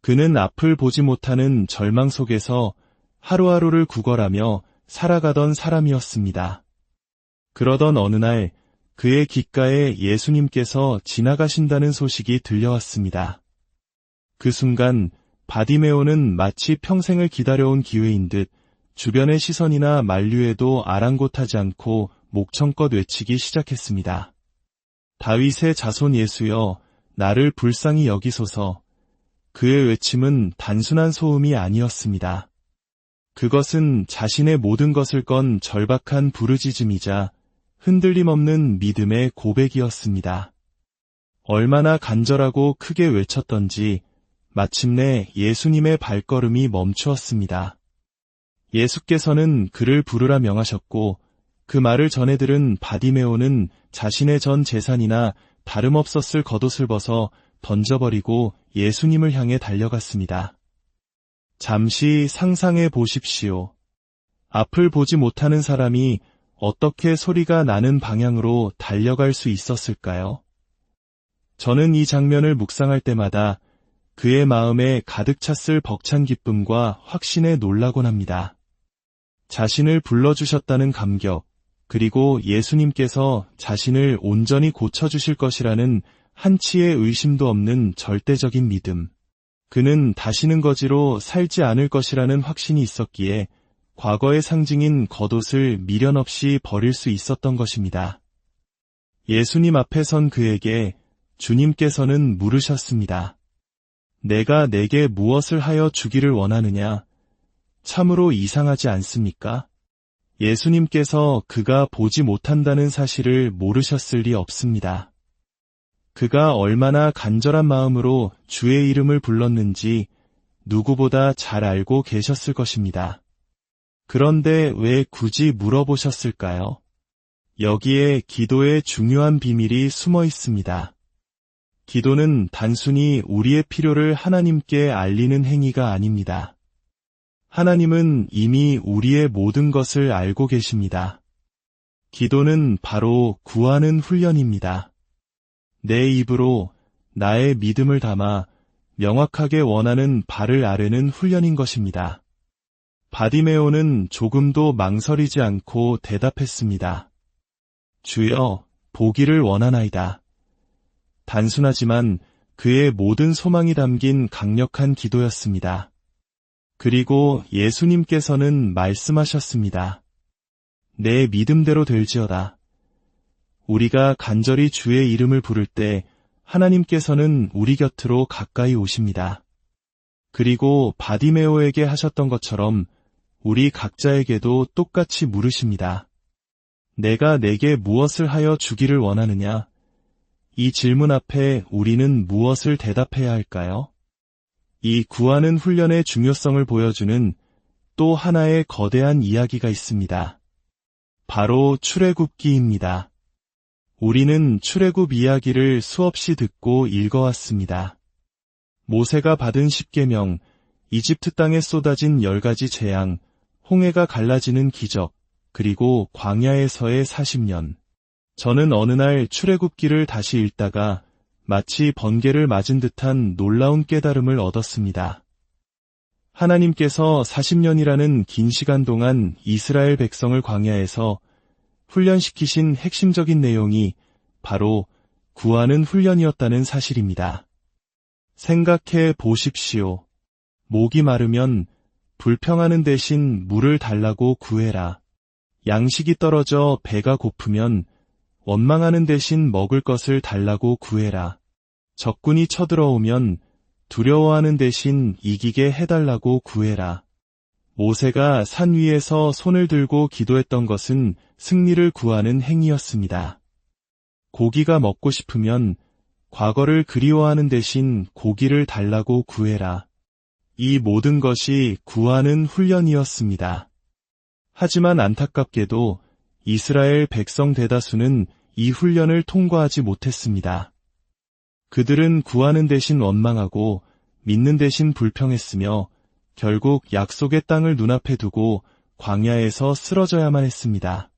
그는 앞을 보지 못하는 절망 속에서 하루하루를 구걸하며 살아가던 사람이었습니다. 그러던 어느 날 그의 귓가에 예수님께서 지나가신다는 소식이 들려왔습니다. 그 순간 바디메오는 마치 평생을 기다려온 기회인 듯 주변의 시선이나 만류에도 아랑곳하지 않고 목청껏 외치기 시작했습니다. 다윗의 자손 예수여, 나를 불쌍히 여기소서. 그의 외침은 단순한 소음이 아니었습니다. 그것은 자신의 모든 것을 건 절박한 부르짖음이자 흔들림 없는 믿음의 고백이었습니다. 얼마나 간절하고 크게 외쳤던지 마침내 예수님의 발걸음이 멈추었습니다. 예수께서는 그를 부르라 명하셨고 그 말을 전해 들은 바디메오는 자신의 전 재산이나 다름없었을 겉옷을 벗어 던져버리고 예수님을 향해 달려갔습니다. 잠시 상상해 보십시오. 앞을 보지 못하는 사람이 어떻게 소리가 나는 방향으로 달려갈 수 있었을까요? 저는 이 장면을 묵상할 때마다 그의 마음에 가득 찼을 벅찬 기쁨과 확신에 놀라곤 합니다. 자신을 불러주셨다는 감격, 그리고 예수님께서 자신을 온전히 고쳐주실 것이라는 한치의 의심도 없는 절대적인 믿음. 그는 다시는 거지로 살지 않을 것이라는 확신이 있었기에 과거의 상징인 겉옷을 미련 없이 버릴 수 있었던 것입니다. 예수님 앞에 선 그에게 주님께서는 물으셨습니다. 내가 내게 무엇을 하여 주기를 원하느냐? 참으로 이상하지 않습니까? 예수님께서 그가 보지 못한다는 사실을 모르셨을 리 없습니다. 그가 얼마나 간절한 마음으로 주의 이름을 불렀는지 누구보다 잘 알고 계셨을 것입니다. 그런데 왜 굳이 물어보셨을까요? 여기에 기도의 중요한 비밀이 숨어 있습니다. 기도는 단순히 우리의 필요를 하나님께 알리는 행위가 아닙니다. 하나님은 이미 우리의 모든 것을 알고 계십니다. 기도는 바로 구하는 훈련입니다. 내 입으로 나의 믿음을 담아 명확하게 원하는 바를 아뢰는 훈련인 것입니다. 바디메오는 조금도 망설이지 않고 대답했습니다. 주여, 보기를 원하나이다. 단순하지만 그의 모든 소망이 담긴 강력한 기도였습니다. 그리고 예수님께서는 말씀하셨습니다. 내 믿음대로 될지어다. 우리가 간절히 주의 이름을 부를 때 하나님께서는 우리 곁으로 가까이 오십니다. 그리고 바디메오에게 하셨던 것처럼 우리 각자에게도 똑같이 물으십니다. 내가 내게 무엇을 하여 주기를 원하느냐? 이 질문 앞에 우리는 무엇을 대답해야 할까요? 이 구하는 훈련의 중요성을 보여주는 또 하나의 거대한 이야기가 있습니다. 바로 출애굽기입니다. 우리는 출애굽 이야기를 수없이 듣고 읽어왔습니다. 모세가 받은 십계명, 이집트 땅에 쏟아진 10가지 재앙, 홍해가 갈라지는 기적, 그리고 광야에서의 40년. 저는 어느 날 출애굽기를 다시 읽다가 마치 번개를 맞은 듯한 놀라운 깨달음을 얻었습니다. 하나님께서 40년이라는 긴 시간 동안 이스라엘 백성을 광야에서 훈련시키신 핵심적인 내용이 바로 구하는 훈련이었다는 사실입니다. 생각해 보십시오. 목이 마르면 불평하는 대신 물을 달라고 구해라. 양식이 떨어져 배가 고프면 원망하는 대신 먹을 것을 달라고 구해라. 적군이 쳐들어오면 두려워하는 대신 이기게 해달라고 구해라. 모세가 산 위에서 손을 들고 기도했던 것은 승리를 구하는 행위였습니다. 고기가 먹고 싶으면 과거를 그리워하는 대신 고기를 달라고 구해라. 이 모든 것이 구하는 훈련이었습니다. 하지만 안타깝게도 이스라엘 백성 대다수는 이 훈련을 통과하지 못했습니다. 그들은 구하는 대신 원망하고 믿는 대신 불평했으며 결국 약속의 땅을 눈앞에 두고 광야에서 쓰러져야만 했습니다.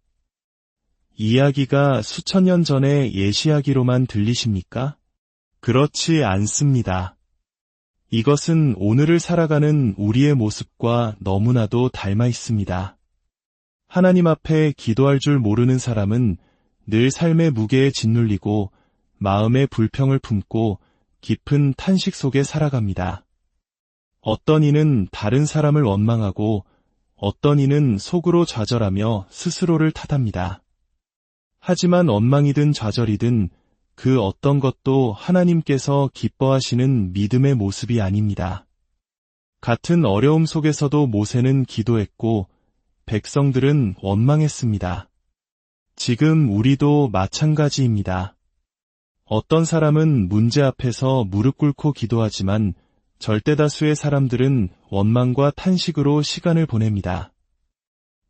이야기가 수천 년 전의 예시이야기로만 들리십니까? 그렇지 않습니다. 이것은 오늘을 살아가는 우리의 모습과 너무나도 닮아 있습니다. 하나님 앞에 기도할 줄 모르는 사람은 늘 삶의 무게에 짓눌리고 마음의 불평을 품고 깊은 탄식 속에 살아갑니다. 어떤 이는 다른 사람을 원망하고 어떤 이는 속으로 좌절하며 스스로를 탓합니다. 하지만 원망이든 좌절이든 그 어떤 것도 하나님께서 기뻐하시는 믿음의 모습이 아닙니다. 같은 어려움 속에서도 모세는 기도했고 백성들은 원망했습니다. 지금 우리도 마찬가지입니다. 어떤 사람은 문제 앞에서 무릎 꿇고 기도하지만 절대다수의 사람들은 원망과 탄식으로 시간을 보냅니다.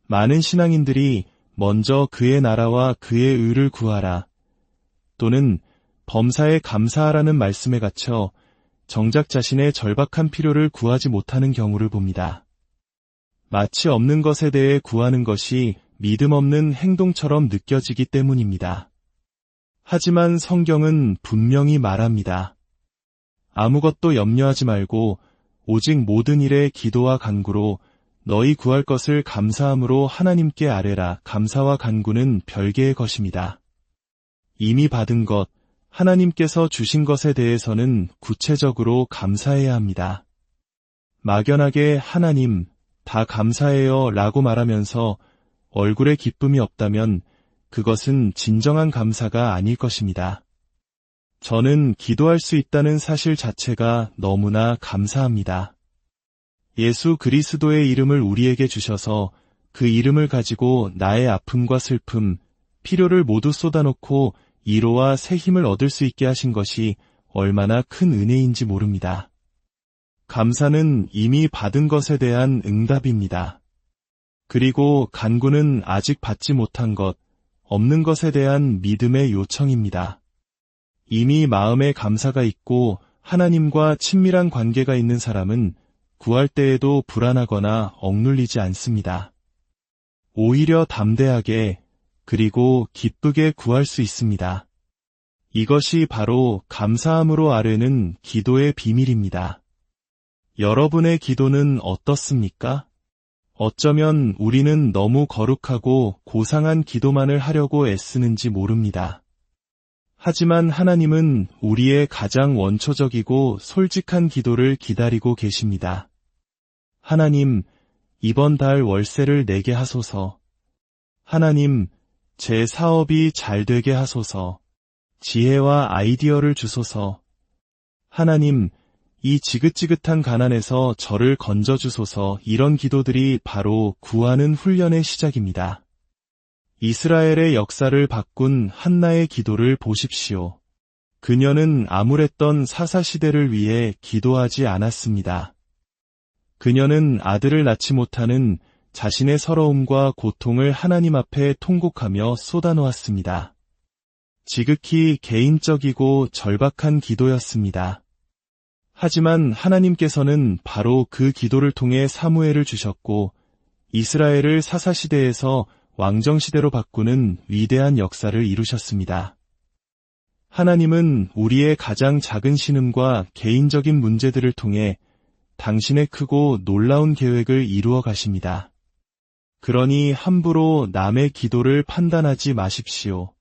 많은 신앙인들이 먼저 그의 나라와 그의 의를 구하라 또는 범사에 감사하라는 말씀에 갇혀 정작 자신의 절박한 필요를 구하지 못하는 경우를 봅니다. 마치 없는 것에 대해 구하는 것이 믿음 없는 행동처럼 느껴지기 때문입니다. 하지만 성경은 분명히 말합니다. 아무것도 염려하지 말고 오직 모든 일에 기도와 간구로 너희 구할 것을 감사함으로 하나님께 아뢰라. 감사와 간구는 별개의 것입니다. 이미 받은 것, 하나님께서 주신 것에 대해서는 구체적으로 감사해야 합니다. 막연하게 하나님, 다 감사해요 라고 말하면서 얼굴에 기쁨이 없다면 그것은 진정한 감사가 아닐 것입니다. 저는 기도할 수 있다는 사실 자체가 너무나 감사합니다. 예수 그리스도의 이름을 우리에게 주셔서 그 이름을 가지고 나의 아픔과 슬픔, 필요를 모두 쏟아놓고 위로와 새 힘을 얻을 수 있게 하신 것이 얼마나 큰 은혜인지 모릅니다. 감사는 이미 받은 것에 대한 응답입니다. 그리고 간구는 아직 받지 못한 것, 없는 것에 대한 믿음의 요청입니다. 이미 마음에 감사가 있고 하나님과 친밀한 관계가 있는 사람은 구할 때에도 불안하거나 억눌리지 않습니다. 오히려 담대하게 그리고 기쁘게 구할 수 있습니다. 이것이 바로 감사함으로 아뢰는 기도의 비밀입니다. 여러분의 기도는 어떻습니까? 어쩌면 우리는 너무 거룩하고 고상한 기도만을 하려고 애쓰는지 모릅니다. 하지만 하나님은 우리의 가장 원초적이고 솔직한 기도를 기다리고 계십니다. 하나님, 이번 달 월세를 내게 하소서. 하나님, 제 사업이 잘 되게 하소서. 지혜와 아이디어를 주소서. 하나님, 이 지긋지긋한 가난에서 저를 건져주소서. 이런 기도들이 바로 구하는 훈련의 시작입니다. 이스라엘의 역사를 바꾼 한나의 기도를 보십시오. 그녀는 암울했던 사사시대를 위해 기도하지 않았습니다. 그녀는 아들을 낳지 못하는 자신의 서러움과 고통을 하나님 앞에 통곡하며 쏟아놓았습니다. 지극히 개인적이고 절박한 기도였습니다. 하지만 하나님께서는 바로 그 기도를 통해 사무엘을 주셨고 이스라엘을 사사시대에서 왕정시대로 바꾸는 위대한 역사를 이루셨습니다. 하나님은 우리의 가장 작은 신음과 개인적인 문제들을 통해 당신의 크고 놀라운 계획을 이루어 가십니다. 그러니 함부로 남의 기도를 판단하지 마십시오.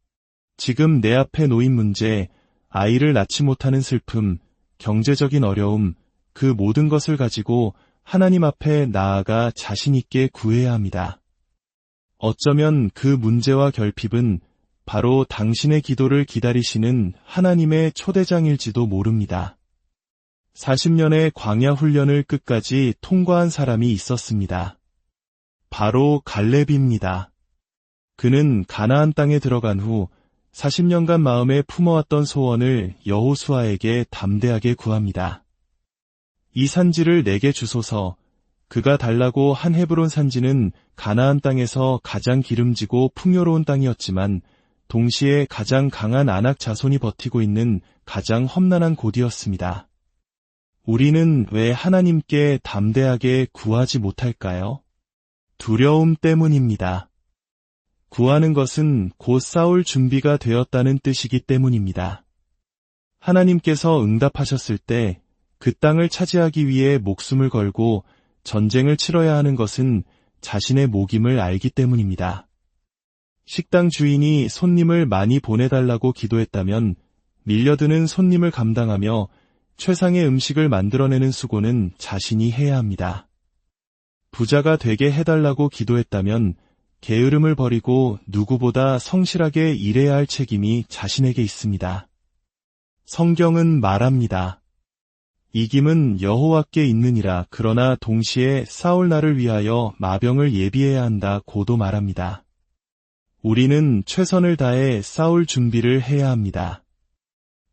지금 내 앞에 놓인 문제, 아이를 낳지 못하는 슬픔, 경제적인 어려움, 그 모든 것을 가지고 하나님 앞에 나아가 자신 있게 구해야 합니다. 어쩌면 그 문제와 결핍은 바로 당신의 기도를 기다리시는 하나님의 초대장일지도 모릅니다. 40년의 광야 훈련을 끝까지 통과한 사람이 있었습니다. 바로 갈렙입니다. 그는 가나안 땅에 들어간 후 40년간 마음에 품어왔던 소원을 여호수아에게 담대하게 구합니다. 이 산지를 내게 주소서. 그가 달라고 한 헤브론 산지는 가나안 땅에서 가장 기름지고 풍요로운 땅이었지만 동시에 가장 강한 아낙 자손이 버티고 있는 가장 험난한 곳이었습니다. 우리는 왜 하나님께 담대하게 구하지 못할까요? 두려움 때문입니다. 구하는 것은 곧 싸울 준비가 되었다는 뜻이기 때문입니다. 하나님께서 응답하셨을 때 그 땅을 차지하기 위해 목숨을 걸고 전쟁을 치러야 하는 것은 자신의 목임을 알기 때문입니다. 식당 주인이 손님을 많이 보내달라고 기도했다면 밀려드는 손님을 감당하며 최상의 음식을 만들어내는 수고는 자신이 해야 합니다. 부자가 되게 해달라고 기도했다면 게으름을 버리고 누구보다 성실하게 일해야 할 책임이 자신에게 있습니다. 성경은 말합니다. 이김은 여호와께 있느니라. 그러나 동시에 싸울 날을 위하여 마병을 예비해야 한다 고도 말합니다. 우리는 최선을 다해 싸울 준비를 해야 합니다.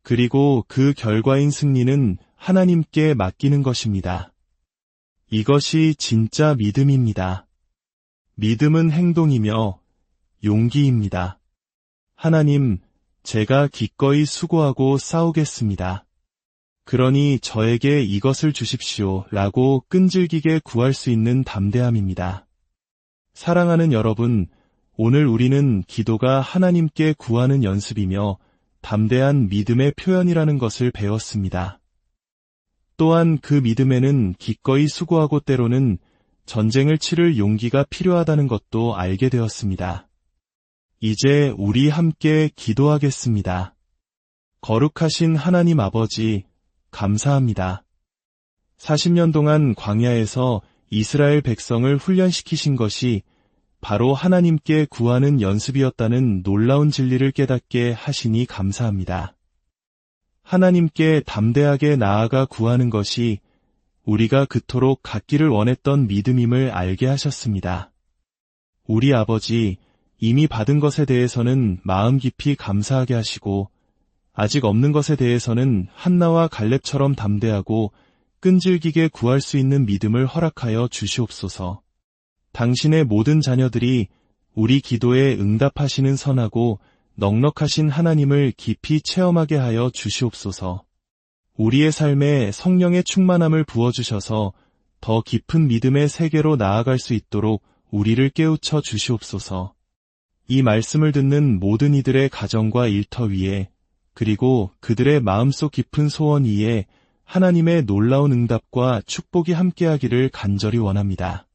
그리고 그 결과인 승리는 하나님께 맡기는 것입니다. 이것이 진짜 믿음입니다. 믿음은 행동이며 용기입니다. 하나님, 제가 기꺼이 수고하고 싸우겠습니다. 그러니 저에게 이것을 주십시오 라고 끈질기게 구할 수 있는 담대함입니다. 사랑하는 여러분, 오늘 우리는 기도가 하나님께 구하는 연습이며 담대한 믿음의 표현이라는 것을 배웠습니다. 또한 그 믿음에는 기꺼이 수고하고 때로는 전쟁을 치를 용기가 필요하다는 것도 알게 되었습니다. 이제 우리 함께 기도하겠습니다. 거룩하신 하나님 아버지, 감사합니다. 40년 동안 광야에서 이스라엘 백성을 훈련시키신 것이 바로 하나님께 구하는 연습이었다는 놀라운 진리를 깨닫게 하시니 감사합니다. 하나님께 담대하게 나아가 구하는 것이 우리가 그토록 갖기를 원했던 믿음임을 알게 하셨습니다. 우리 아버지, 이미 받은 것에 대해서는 마음 깊이 감사하게 하시고 아직 없는 것에 대해서는 한나와 갈렙처럼 담대하고 끈질기게 구할 수 있는 믿음을 허락하여 주시옵소서. 당신의 모든 자녀들이 우리 기도에 응답하시는 선하고 넉넉하신 하나님을 깊이 체험하게 하여 주시옵소서. 우리의 삶에 성령의 충만함을 부어주셔서 더 깊은 믿음의 세계로 나아갈 수 있도록 우리를 깨우쳐 주시옵소서. 이 말씀을 듣는 모든 이들의 가정과 일터 위에 그리고 그들의 마음속 깊은 소원 위에 하나님의 놀라운 응답과 축복이 함께하기를 간절히 원합니다.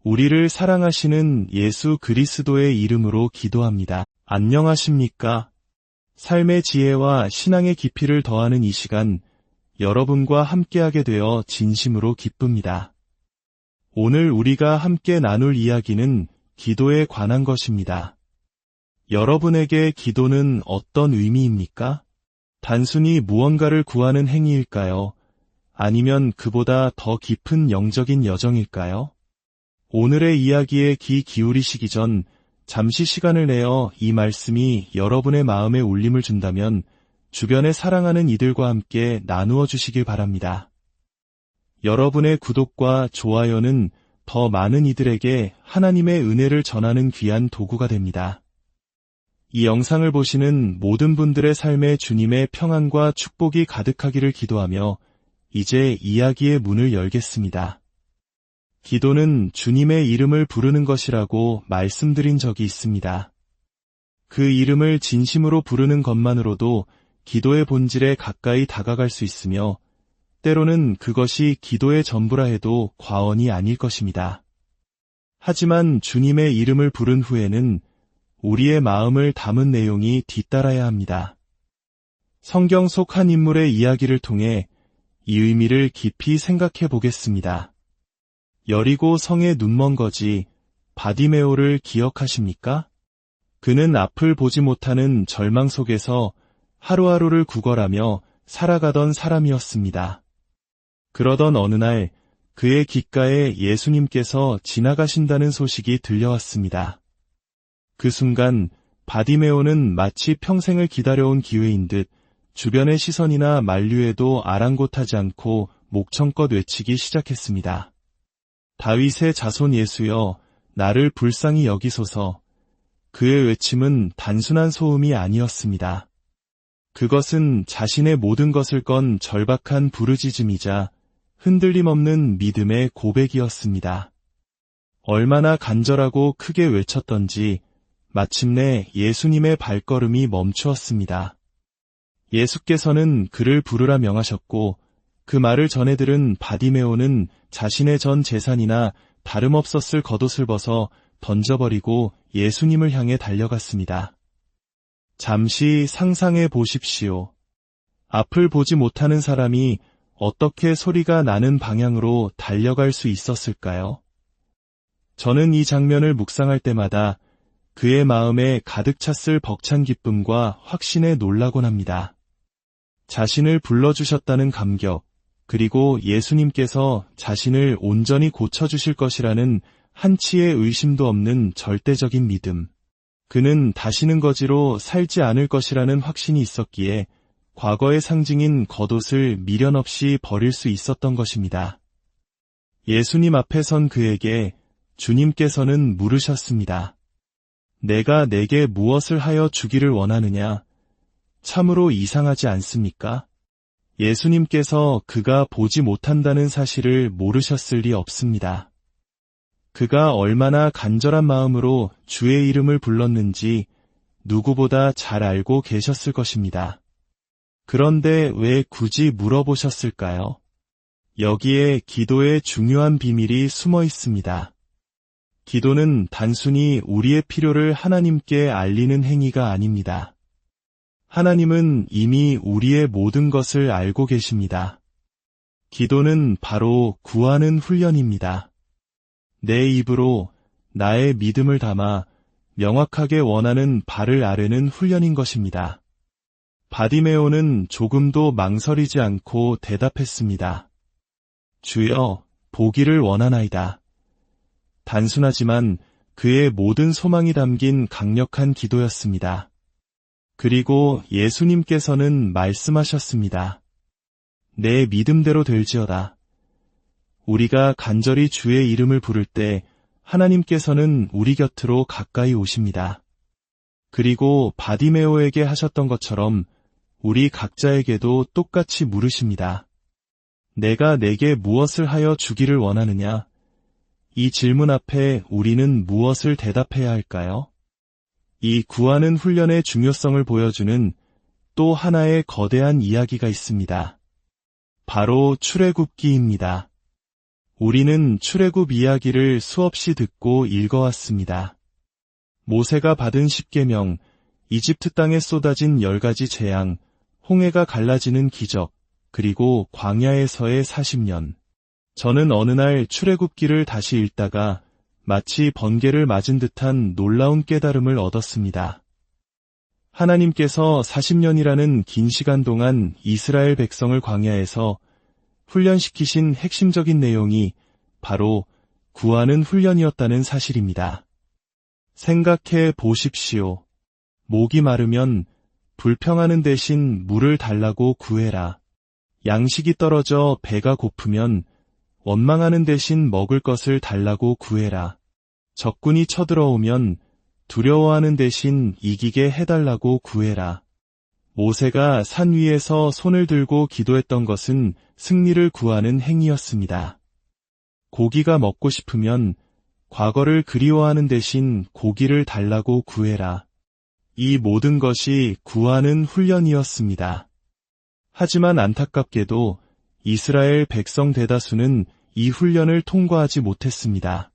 우리를 사랑하시는 예수 그리스도의 이름으로 기도합니다. 안녕하십니까? 삶의 지혜와 신앙의 깊이를 더하는 이 시간, 여러분과 함께하게 되어 진심으로 기쁩니다. 오늘 우리가 함께 나눌 이야기는 기도에 관한 것입니다. 여러분에게 기도는 어떤 의미입니까? 단순히 무언가를 구하는 행위일까요? 아니면 그보다 더 깊은 영적인 여정일까요? 오늘의 이야기에 귀 기울이시기 전 잠시 시간을 내어 이 말씀이 여러분의 마음에 울림을 준다면 주변에 사랑하는 이들과 함께 나누어 주시길 바랍니다. 여러분의 구독과 좋아요는 더 많은 이들에게 하나님의 은혜를 전하는 귀한 도구가 됩니다. 이 영상을 보시는 모든 분들의 삶에 주님의 평안과 축복이 가득하기를 기도하며 이제 이야기의 문을 열겠습니다. 기도는 주님의 이름을 부르는 것이라고 말씀드린 적이 있습니다. 그 이름을 진심으로 부르는 것만으로도 기도의 본질에 가까이 다가갈 수 있으며 때로는 그것이 기도의 전부라 해도 과언이 아닐 것입니다. 하지만 주님의 이름을 부른 후에는 우리의 마음을 담은 내용이 뒤따라야 합니다. 성경 속 한 인물의 이야기를 통해 이 의미를 깊이 생각해 보겠습니다. 여리고 성의 눈먼 거지 바디메오를 기억하십니까? 그는 앞을 보지 못하는 절망 속에서 하루하루를 구걸하며 살아가던 사람이었습니다. 그러던 어느 날 그의 귓가에 예수님께서 지나가신다는 소식이 들려왔습니다. 그 순간 바디메오는 마치 평생을 기다려온 기회인 듯 주변의 시선이나 만류에도 아랑곳하지 않고 목청껏 외치기 시작했습니다. 다윗의 자손 예수여, 나를 불쌍히 여기소서. 그의 외침은 단순한 소음이 아니었습니다. 그것은 자신의 모든 것을 건 절박한 부르짖음이자 흔들림 없는 믿음의 고백이었습니다. 얼마나 간절하고 크게 외쳤던지 마침내 예수님의 발걸음이 멈추었습니다. 예수께서는 그를 부르라 명하셨고 그 말을 전해 들은 바디메오는 자신의 전 재산이나 다름없었을 겉옷을 벗어 던져버리고 예수님을 향해 달려갔습니다. 잠시 상상해 보십시오. 앞을 보지 못하는 사람이 어떻게 소리가 나는 방향으로 달려갈 수 있었을까요? 저는 이 장면을 묵상할 때마다 그의 마음에 가득 찼을 벅찬 기쁨과 확신에 놀라곤 합니다. 자신을 불러주셨다는 감격, 그리고 예수님께서 자신을 온전히 고쳐주실 것이라는 한치의 의심도 없는 절대적인 믿음. 그는 다시는 거지로 살지 않을 것이라는 확신이 있었기에 과거의 상징인 겉옷을 미련 없이 버릴 수 있었던 것입니다. 예수님 앞에 선 그에게 주님께서는 물으셨습니다. 내가 내게 무엇을 하여 주기를 원하느냐? 참으로 이상하지 않습니까? 예수님께서 그가 보지 못한다는 사실을 모르셨을 리 없습니다. 그가 얼마나 간절한 마음으로 주의 이름을 불렀는지 누구보다 잘 알고 계셨을 것입니다. 그런데 왜 굳이 물어보셨을까요? 여기에 기도의 중요한 비밀이 숨어 있습니다. 기도는 단순히 우리의 필요를 하나님께 알리는 행위가 아닙니다. 하나님은 이미 우리의 모든 것을 알고 계십니다. 기도는 바로 구하는 훈련입니다. 내 입으로 나의 믿음을 담아 명확하게 원하는 바를 아뢰는 훈련인 것입니다. 바디메오는 조금도 망설이지 않고 대답했습니다. 주여, 보기를 원하나이다. 단순하지만 그의 모든 소망이 담긴 강력한 기도였습니다. 그리고 예수님께서는 말씀하셨습니다. 내 믿음대로 될지어다. 우리가 간절히 주의 이름을 부를 때 하나님께서는 우리 곁으로 가까이 오십니다. 그리고 바디메오에게 하셨던 것처럼 우리 각자에게도 똑같이 물으십니다. 내가 내게 무엇을 하여 주기를 원하느냐? 이 질문 앞에 우리는 무엇을 대답해야 할까요? 이 구하는 훈련의 중요성을 보여주는 또 하나의 거대한 이야기가 있습니다. 바로 출애굽기입니다. 우리는 출애굽 이야기를 수없이 듣고 읽어왔습니다. 모세가 받은 십계명, 이집트 땅에 쏟아진 10가지 재앙, 홍해가 갈라지는 기적, 그리고 광야에서의 40년. 저는 어느 날 출애굽기를 다시 읽다가 마치 번개를 맞은 듯한 놀라운 깨달음을 얻었습니다. 하나님께서 40년이라는 긴 시간 동안 이스라엘 백성을 광야에서 훈련시키신 핵심적인 내용이 바로 구하는 훈련이었다는 사실입니다. 생각해 보십시오. 목이 마르면 불평하는 대신 물을 달라고 구해라. 양식이 떨어져 배가 고프면 원망하는 대신 먹을 것을 달라고 구해라. 적군이 쳐들어오면 두려워하는 대신 이기게 해달라고 구해라. 모세가 산 위에서 손을 들고 기도했던 것은 승리를 구하는 행위였습니다. 고기가 먹고 싶으면 과거를 그리워하는 대신 고기를 달라고 구해라. 이 모든 것이 구하는 훈련이었습니다. 하지만 안타깝게도 이스라엘 백성 대다수는 이 훈련을 통과하지 못했습니다.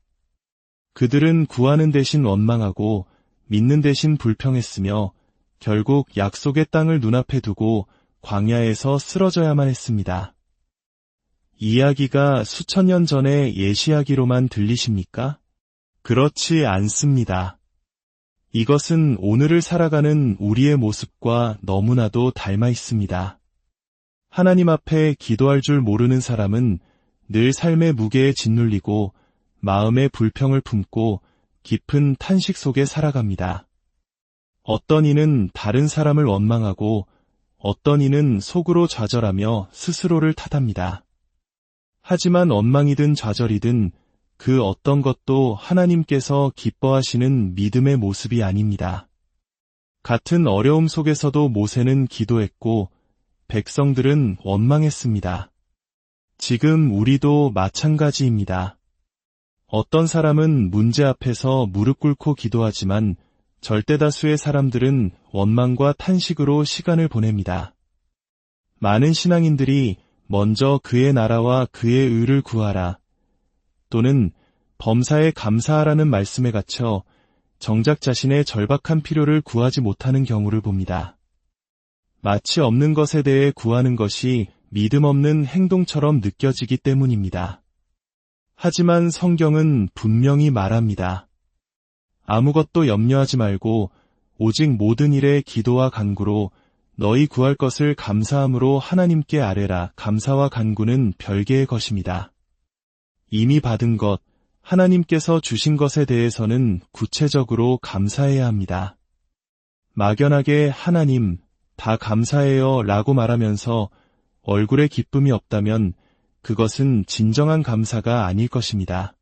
그들은 구하는 대신 원망하고 믿는 대신 불평했으며 결국 약속의 땅을 눈앞에 두고 광야에서 쓰러져야만 했습니다. 이야기가 수천 년 전의 예시이야기로만 들리십니까? 그렇지 않습니다. 이것은 오늘을 살아가는 우리의 모습과 너무나도 닮아 있습니다. 하나님 앞에 기도할 줄 모르는 사람은 늘 삶의 무게에 짓눌리고 마음의 불평을 품고 깊은 탄식 속에 살아갑니다. 어떤 이는 다른 사람을 원망하고 어떤 이는 속으로 좌절하며 스스로를 탓합니다. 하지만 원망이든 좌절이든 그 어떤 것도 하나님께서 기뻐하시는 믿음의 모습이 아닙니다. 같은 어려움 속에서도 모세는 기도했고 백성들은 원망했습니다. 지금 우리도 마찬가지입니다. 어떤 사람은 문제 앞에서 무릎 꿇고 기도하지만 절대다수의 사람들은 원망과 탄식으로 시간을 보냅니다. 많은 신앙인들이 먼저 그의 나라와 그의 의를 구하라 또는 범사에 감사하라는 말씀에 갇혀 정작 자신의 절박한 필요를 구하지 못하는 경우를 봅니다. 마치 없는 것에 대해 구하는 것이 믿음 없는 행동처럼 느껴지기 때문입니다. 하지만 성경은 분명히 말합니다. 아무것도 염려하지 말고 오직 모든 일에 기도와 간구로 너희 구할 것을 감사함으로 하나님께 아뢰라. 감사와 간구는 별개의 것입니다. 이미 받은 것, 하나님께서 주신 것에 대해서는 구체적으로 감사해야 합니다. 막연하게 하나님, 다 감사해요 라고 말하면서 얼굴에 기쁨이 없다면 그것은 진정한 감사가 아닐 것입니다.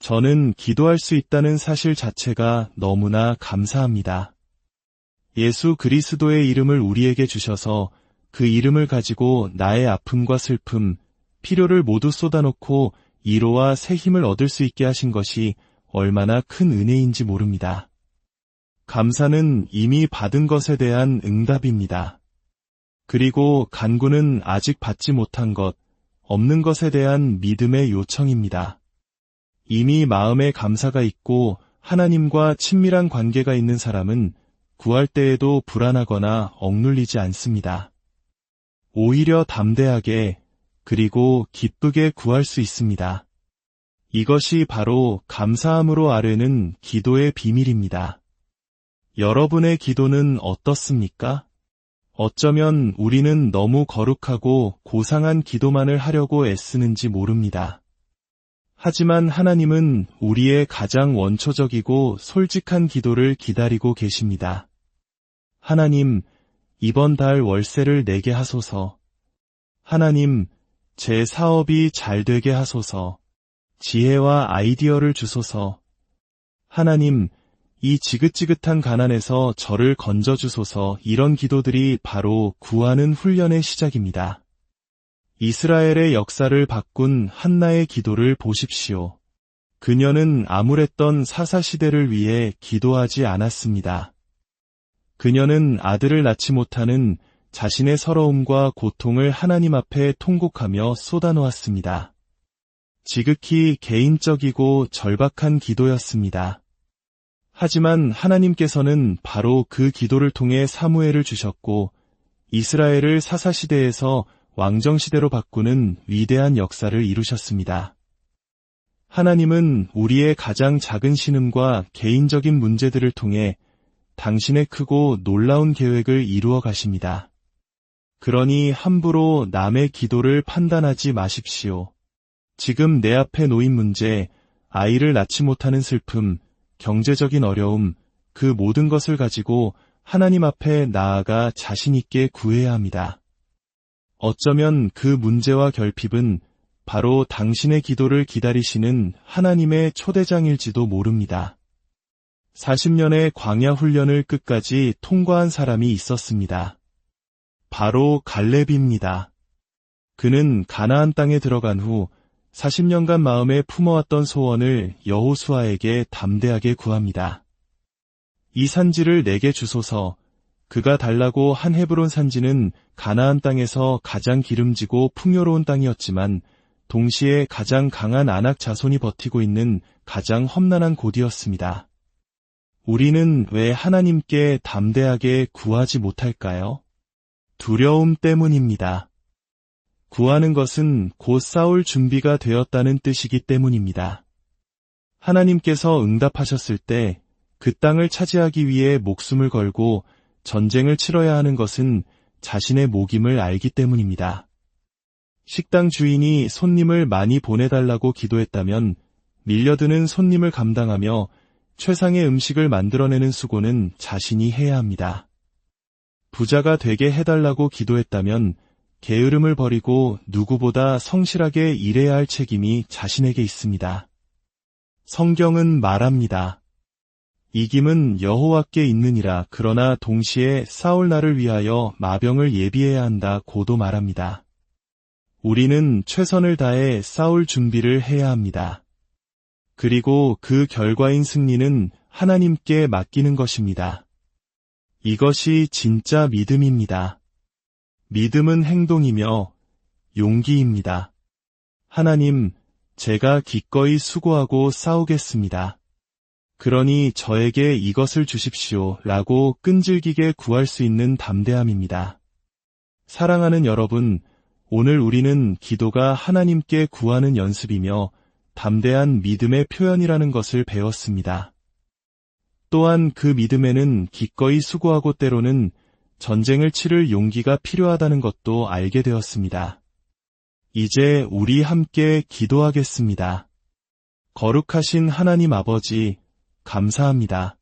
저는 기도할 수 있다는 사실 자체가 너무나 감사합니다. 예수 그리스도의 이름을 우리에게 주셔서 그 이름을 가지고 나의 아픔과 슬픔, 필요를 모두 쏟아놓고 위로와 새 힘을 얻을 수 있게 하신 것이 얼마나 큰 은혜인지 모릅니다. 감사는 이미 받은 것에 대한 응답입니다. 그리고 간구는 아직 받지 못한 것, 없는 것에 대한 믿음의 요청입니다. 이미 마음에 감사가 있고 하나님과 친밀한 관계가 있는 사람은 구할 때에도 불안하거나 억눌리지 않습니다. 오히려 담대하게 그리고 기쁘게 구할 수 있습니다. 이것이 바로 감사함으로 아뢰는 기도의 비밀입니다. 여러분의 기도는 어떻습니까? 어쩌면 우리는 너무 거룩하고 고상한 기도만을 하려고 애쓰는지 모릅니다. 하지만 하나님은 우리의 가장 원초적이고 솔직한 기도를 기다리고 계십니다. 하나님, 이번 달 월세를 내게 하소서. 하나님, 제 사업이 잘 되게 하소서. 지혜와 아이디어를 주소서. 하나님, 이 지긋지긋한 가난에서 저를 건져주소서. 이런 기도들이 바로 구하는 훈련의 시작입니다. 이스라엘의 역사를 바꾼 한나의 기도를 보십시오. 그녀는 암울했던 사사시대를 위해 기도하지 않았습니다. 그녀는 아들을 낳지 못하는 자신의 서러움과 고통을 하나님 앞에 통곡하며 쏟아놓았습니다. 지극히 개인적이고 절박한 기도였습니다. 하지만 하나님께서는 바로 그 기도를 통해 사무엘을 주셨고 이스라엘을 사사시대에서 왕정시대로 바꾸는 위대한 역사를 이루셨습니다. 하나님은 우리의 가장 작은 신음과 개인적인 문제들을 통해 당신의 크고 놀라운 계획을 이루어 가십니다. 그러니 함부로 남의 기도를 판단하지 마십시오. 지금 내 앞에 놓인 문제, 아이를 낳지 못하는 슬픔, 경제적인 어려움, 그 모든 것을 가지고 하나님 앞에 나아가 자신 있게 구해야 합니다. 어쩌면 그 문제와 결핍은 바로 당신의 기도를 기다리시는 하나님의 초대장일지도 모릅니다. 40년의 광야 훈련을 끝까지 통과한 사람이 있었습니다. 바로 갈렙입니다. 그는 가나안 땅에 들어간 후 40년간 마음에 품어왔던 소원을 여호수아에게 담대하게 구합니다. 이 산지를 내게 주소서. 그가 달라고 한 헤브론 산지는 가나안 땅에서 가장 기름지고 풍요로운 땅이었지만 동시에 가장 강한 아낙 자손이 버티고 있는 가장 험난한 곳이었습니다. 우리는 왜 하나님께 담대하게 구하지 못할까요? 두려움 때문입니다. 구하는 것은 곧 싸울 준비가 되었다는 뜻이기 때문입니다. 하나님께서 응답하셨을 때 그 땅을 차지하기 위해 목숨을 걸고 전쟁을 치러야 하는 것은 자신의 목임을 알기 때문입니다. 식당 주인이 손님을 많이 보내달라고 기도했다면 밀려드는 손님을 감당하며 최상의 음식을 만들어내는 수고는 자신이 해야 합니다. 부자가 되게 해달라고 기도했다면 게으름을 버리고 누구보다 성실하게 일해야 할 책임이 자신에게 있습니다. 성경은 말합니다. 이김은 여호와께 있느니라. 그러나 동시에 싸울 날을 위하여 마병을 예비해야 한다 고도 말합니다. 우리는 최선을 다해 싸울 준비를 해야 합니다. 그리고 그 결과인 승리는 하나님께 맡기는 것입니다. 이것이 진짜 믿음입니다. 믿음은 행동이며 용기입니다. 하나님, 제가 기꺼이 수고하고 싸우겠습니다. 그러니 저에게 이것을 주십시오 라고 끈질기게 구할 수 있는 담대함입니다. 사랑하는 여러분, 오늘 우리는 기도가 하나님께 구하는 연습이며 담대한 믿음의 표현이라는 것을 배웠습니다. 또한 그 믿음에는 기꺼이 수고하고 때로는 전쟁을 치를 용기가 필요하다는 것도 알게 되었습니다. 이제 우리 함께 기도하겠습니다. 거룩하신 하나님 아버지, 감사합니다.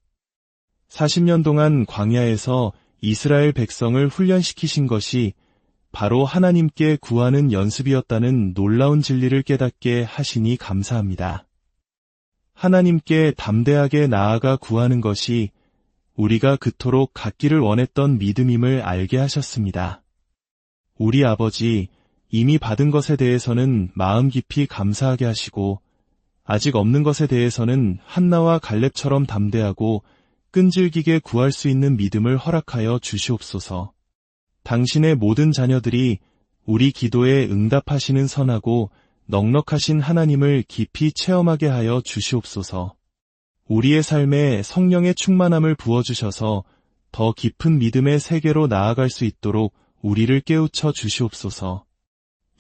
40년 동안 광야에서 이스라엘 백성을 훈련시키신 것이 바로 하나님께 구하는 연습이었다는 놀라운 진리를 깨닫게 하시니 감사합니다. 하나님께 담대하게 나아가 구하는 것이 우리가 그토록 갖기를 원했던 믿음임을 알게 하셨습니다. 우리 아버지, 이미 받은 것에 대해서는 마음 깊이 감사하게 하시고 아직 없는 것에 대해서는 한나와 갈렙처럼 담대하고 끈질기게 구할 수 있는 믿음을 허락하여 주시옵소서. 당신의 모든 자녀들이 우리 기도에 응답하시는 선하고 넉넉하신 하나님을 깊이 체험하게 하여 주시옵소서. 우리의 삶에 성령의 충만함을 부어주셔서 더 깊은 믿음의 세계로 나아갈 수 있도록 우리를 깨우쳐 주시옵소서.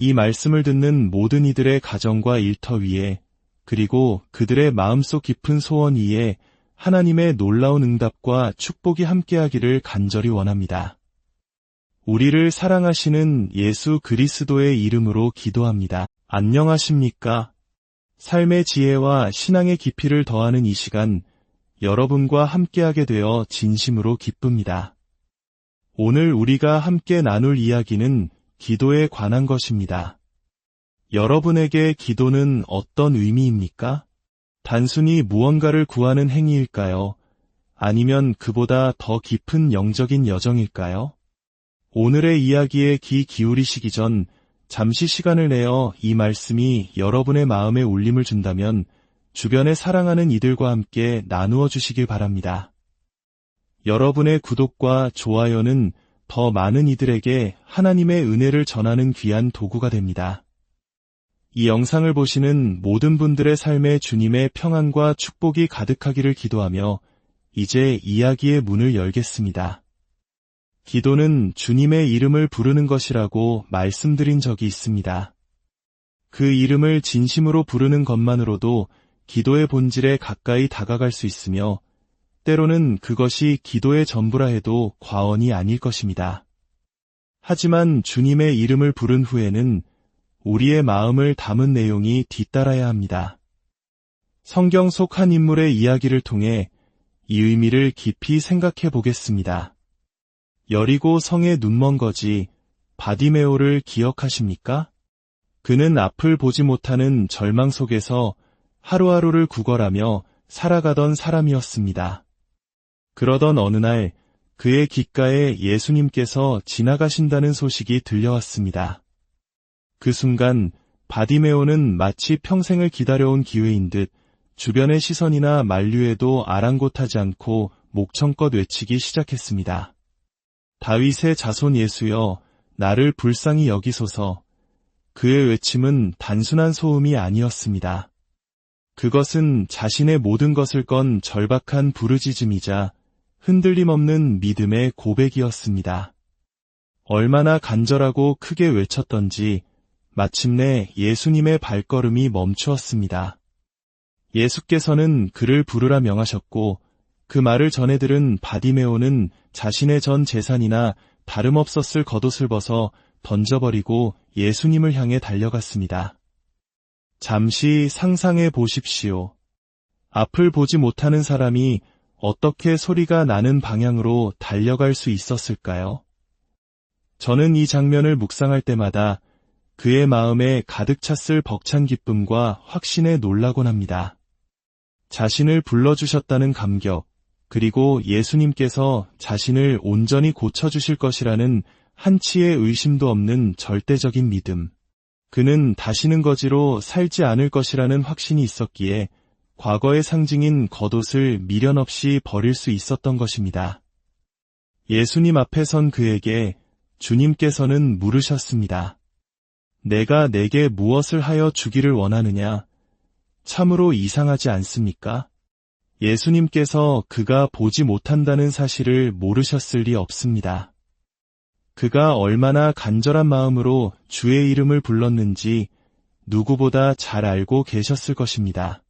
이 말씀을 듣는 모든 이들의 가정과 일터 위에 그리고 그들의 마음속 깊은 소원 위에 하나님의 놀라운 응답과 축복이 함께하기를 간절히 원합니다. 우리를 사랑하시는 예수 그리스도의 이름으로 기도합니다. 안녕하십니까? 삶의 지혜와 신앙의 깊이를 더하는 이 시간, 여러분과 함께하게 되어 진심으로 기쁩니다. 오늘 우리가 함께 나눌 이야기는 기도에 관한 것입니다. 여러분에게 기도는 어떤 의미입니까? 단순히 무언가를 구하는 행위일까요? 아니면 그보다 더 깊은 영적인 여정일까요? 오늘의 이야기에 귀 기울이시기 전 잠시 시간을 내어 이 말씀이 여러분의 마음에 울림을 준다면 주변에 사랑하는 이들과 함께 나누어 주시길 바랍니다. 여러분의 구독과 좋아요는 더 많은 이들에게 하나님의 은혜를 전하는 귀한 도구가 됩니다. 이 영상을 보시는 모든 분들의 삶에 주님의 평안과 축복이 가득하기를 기도하며 이제 이야기의 문을 열겠습니다. 기도는 주님의 이름을 부르는 것이라고 말씀드린 적이 있습니다. 그 이름을 진심으로 부르는 것만으로도 기도의 본질에 가까이 다가갈 수 있으며 때로는 그것이 기도의 전부라 해도 과언이 아닐 것입니다. 하지만 주님의 이름을 부른 후에는 우리의 마음을 담은 내용이 뒤따라야 합니다. 성경 속 한 인물의 이야기를 통해 이 의미를 깊이 생각해 보겠습니다. 여리고 성의 눈먼 거지 바디메오를 기억하십니까? 그는 앞을 보지 못하는 절망 속에서 하루하루를 구걸하며 살아가던 사람이었습니다. 그러던 어느 날 그의 귓가에 예수님께서 지나가신다는 소식이 들려왔습니다. 그 순간 바디메오는 마치 평생을 기다려온 기회인 듯 주변의 시선이나 만류에도 아랑곳하지 않고 목청껏 외치기 시작했습니다. 다윗의 자손 예수여, 나를 불쌍히 여기소서. 그의 외침은 단순한 소음이 아니었습니다. 그것은 자신의 모든 것을 건 절박한 부르짖음이자 흔들림 없는 믿음의 고백이었습니다. 얼마나 간절하고 크게 외쳤던지 마침내 예수님의 발걸음이 멈추었습니다. 예수께서는 그를 부르라 명하셨고 그 말을 전해들은 바디메오는 자신의 전 재산이나 다름없었을 겉옷을 벗어 던져버리고 예수님을 향해 달려갔습니다. 잠시 상상해 보십시오. 앞을 보지 못하는 사람이 어떻게 소리가 나는 방향으로 달려갈 수 있었을까요? 저는 이 장면을 묵상할 때마다 그의 마음에 가득 찼을 벅찬 기쁨과 확신에 놀라곤 합니다. 자신을 불러주셨다는 감격, 그리고 예수님께서 자신을 온전히 고쳐주실 것이라는 한치의 의심도 없는 절대적인 믿음. 그는 다시는 거지로 살지 않을 것이라는 확신이 있었기에 과거의 상징인 겉옷을 미련 없이 버릴 수 있었던 것입니다. 예수님 앞에 선 그에게 주님께서는 물으셨습니다. 내가 내게 무엇을 하여 주기를 원하느냐? 참으로 이상하지 않습니까? 예수님께서 그가 보지 못한다는 사실을 모르셨을 리 없습니다. 그가 얼마나 간절한 마음으로 주의 이름을 불렀는지 누구보다 잘 알고 계셨을 것입니다.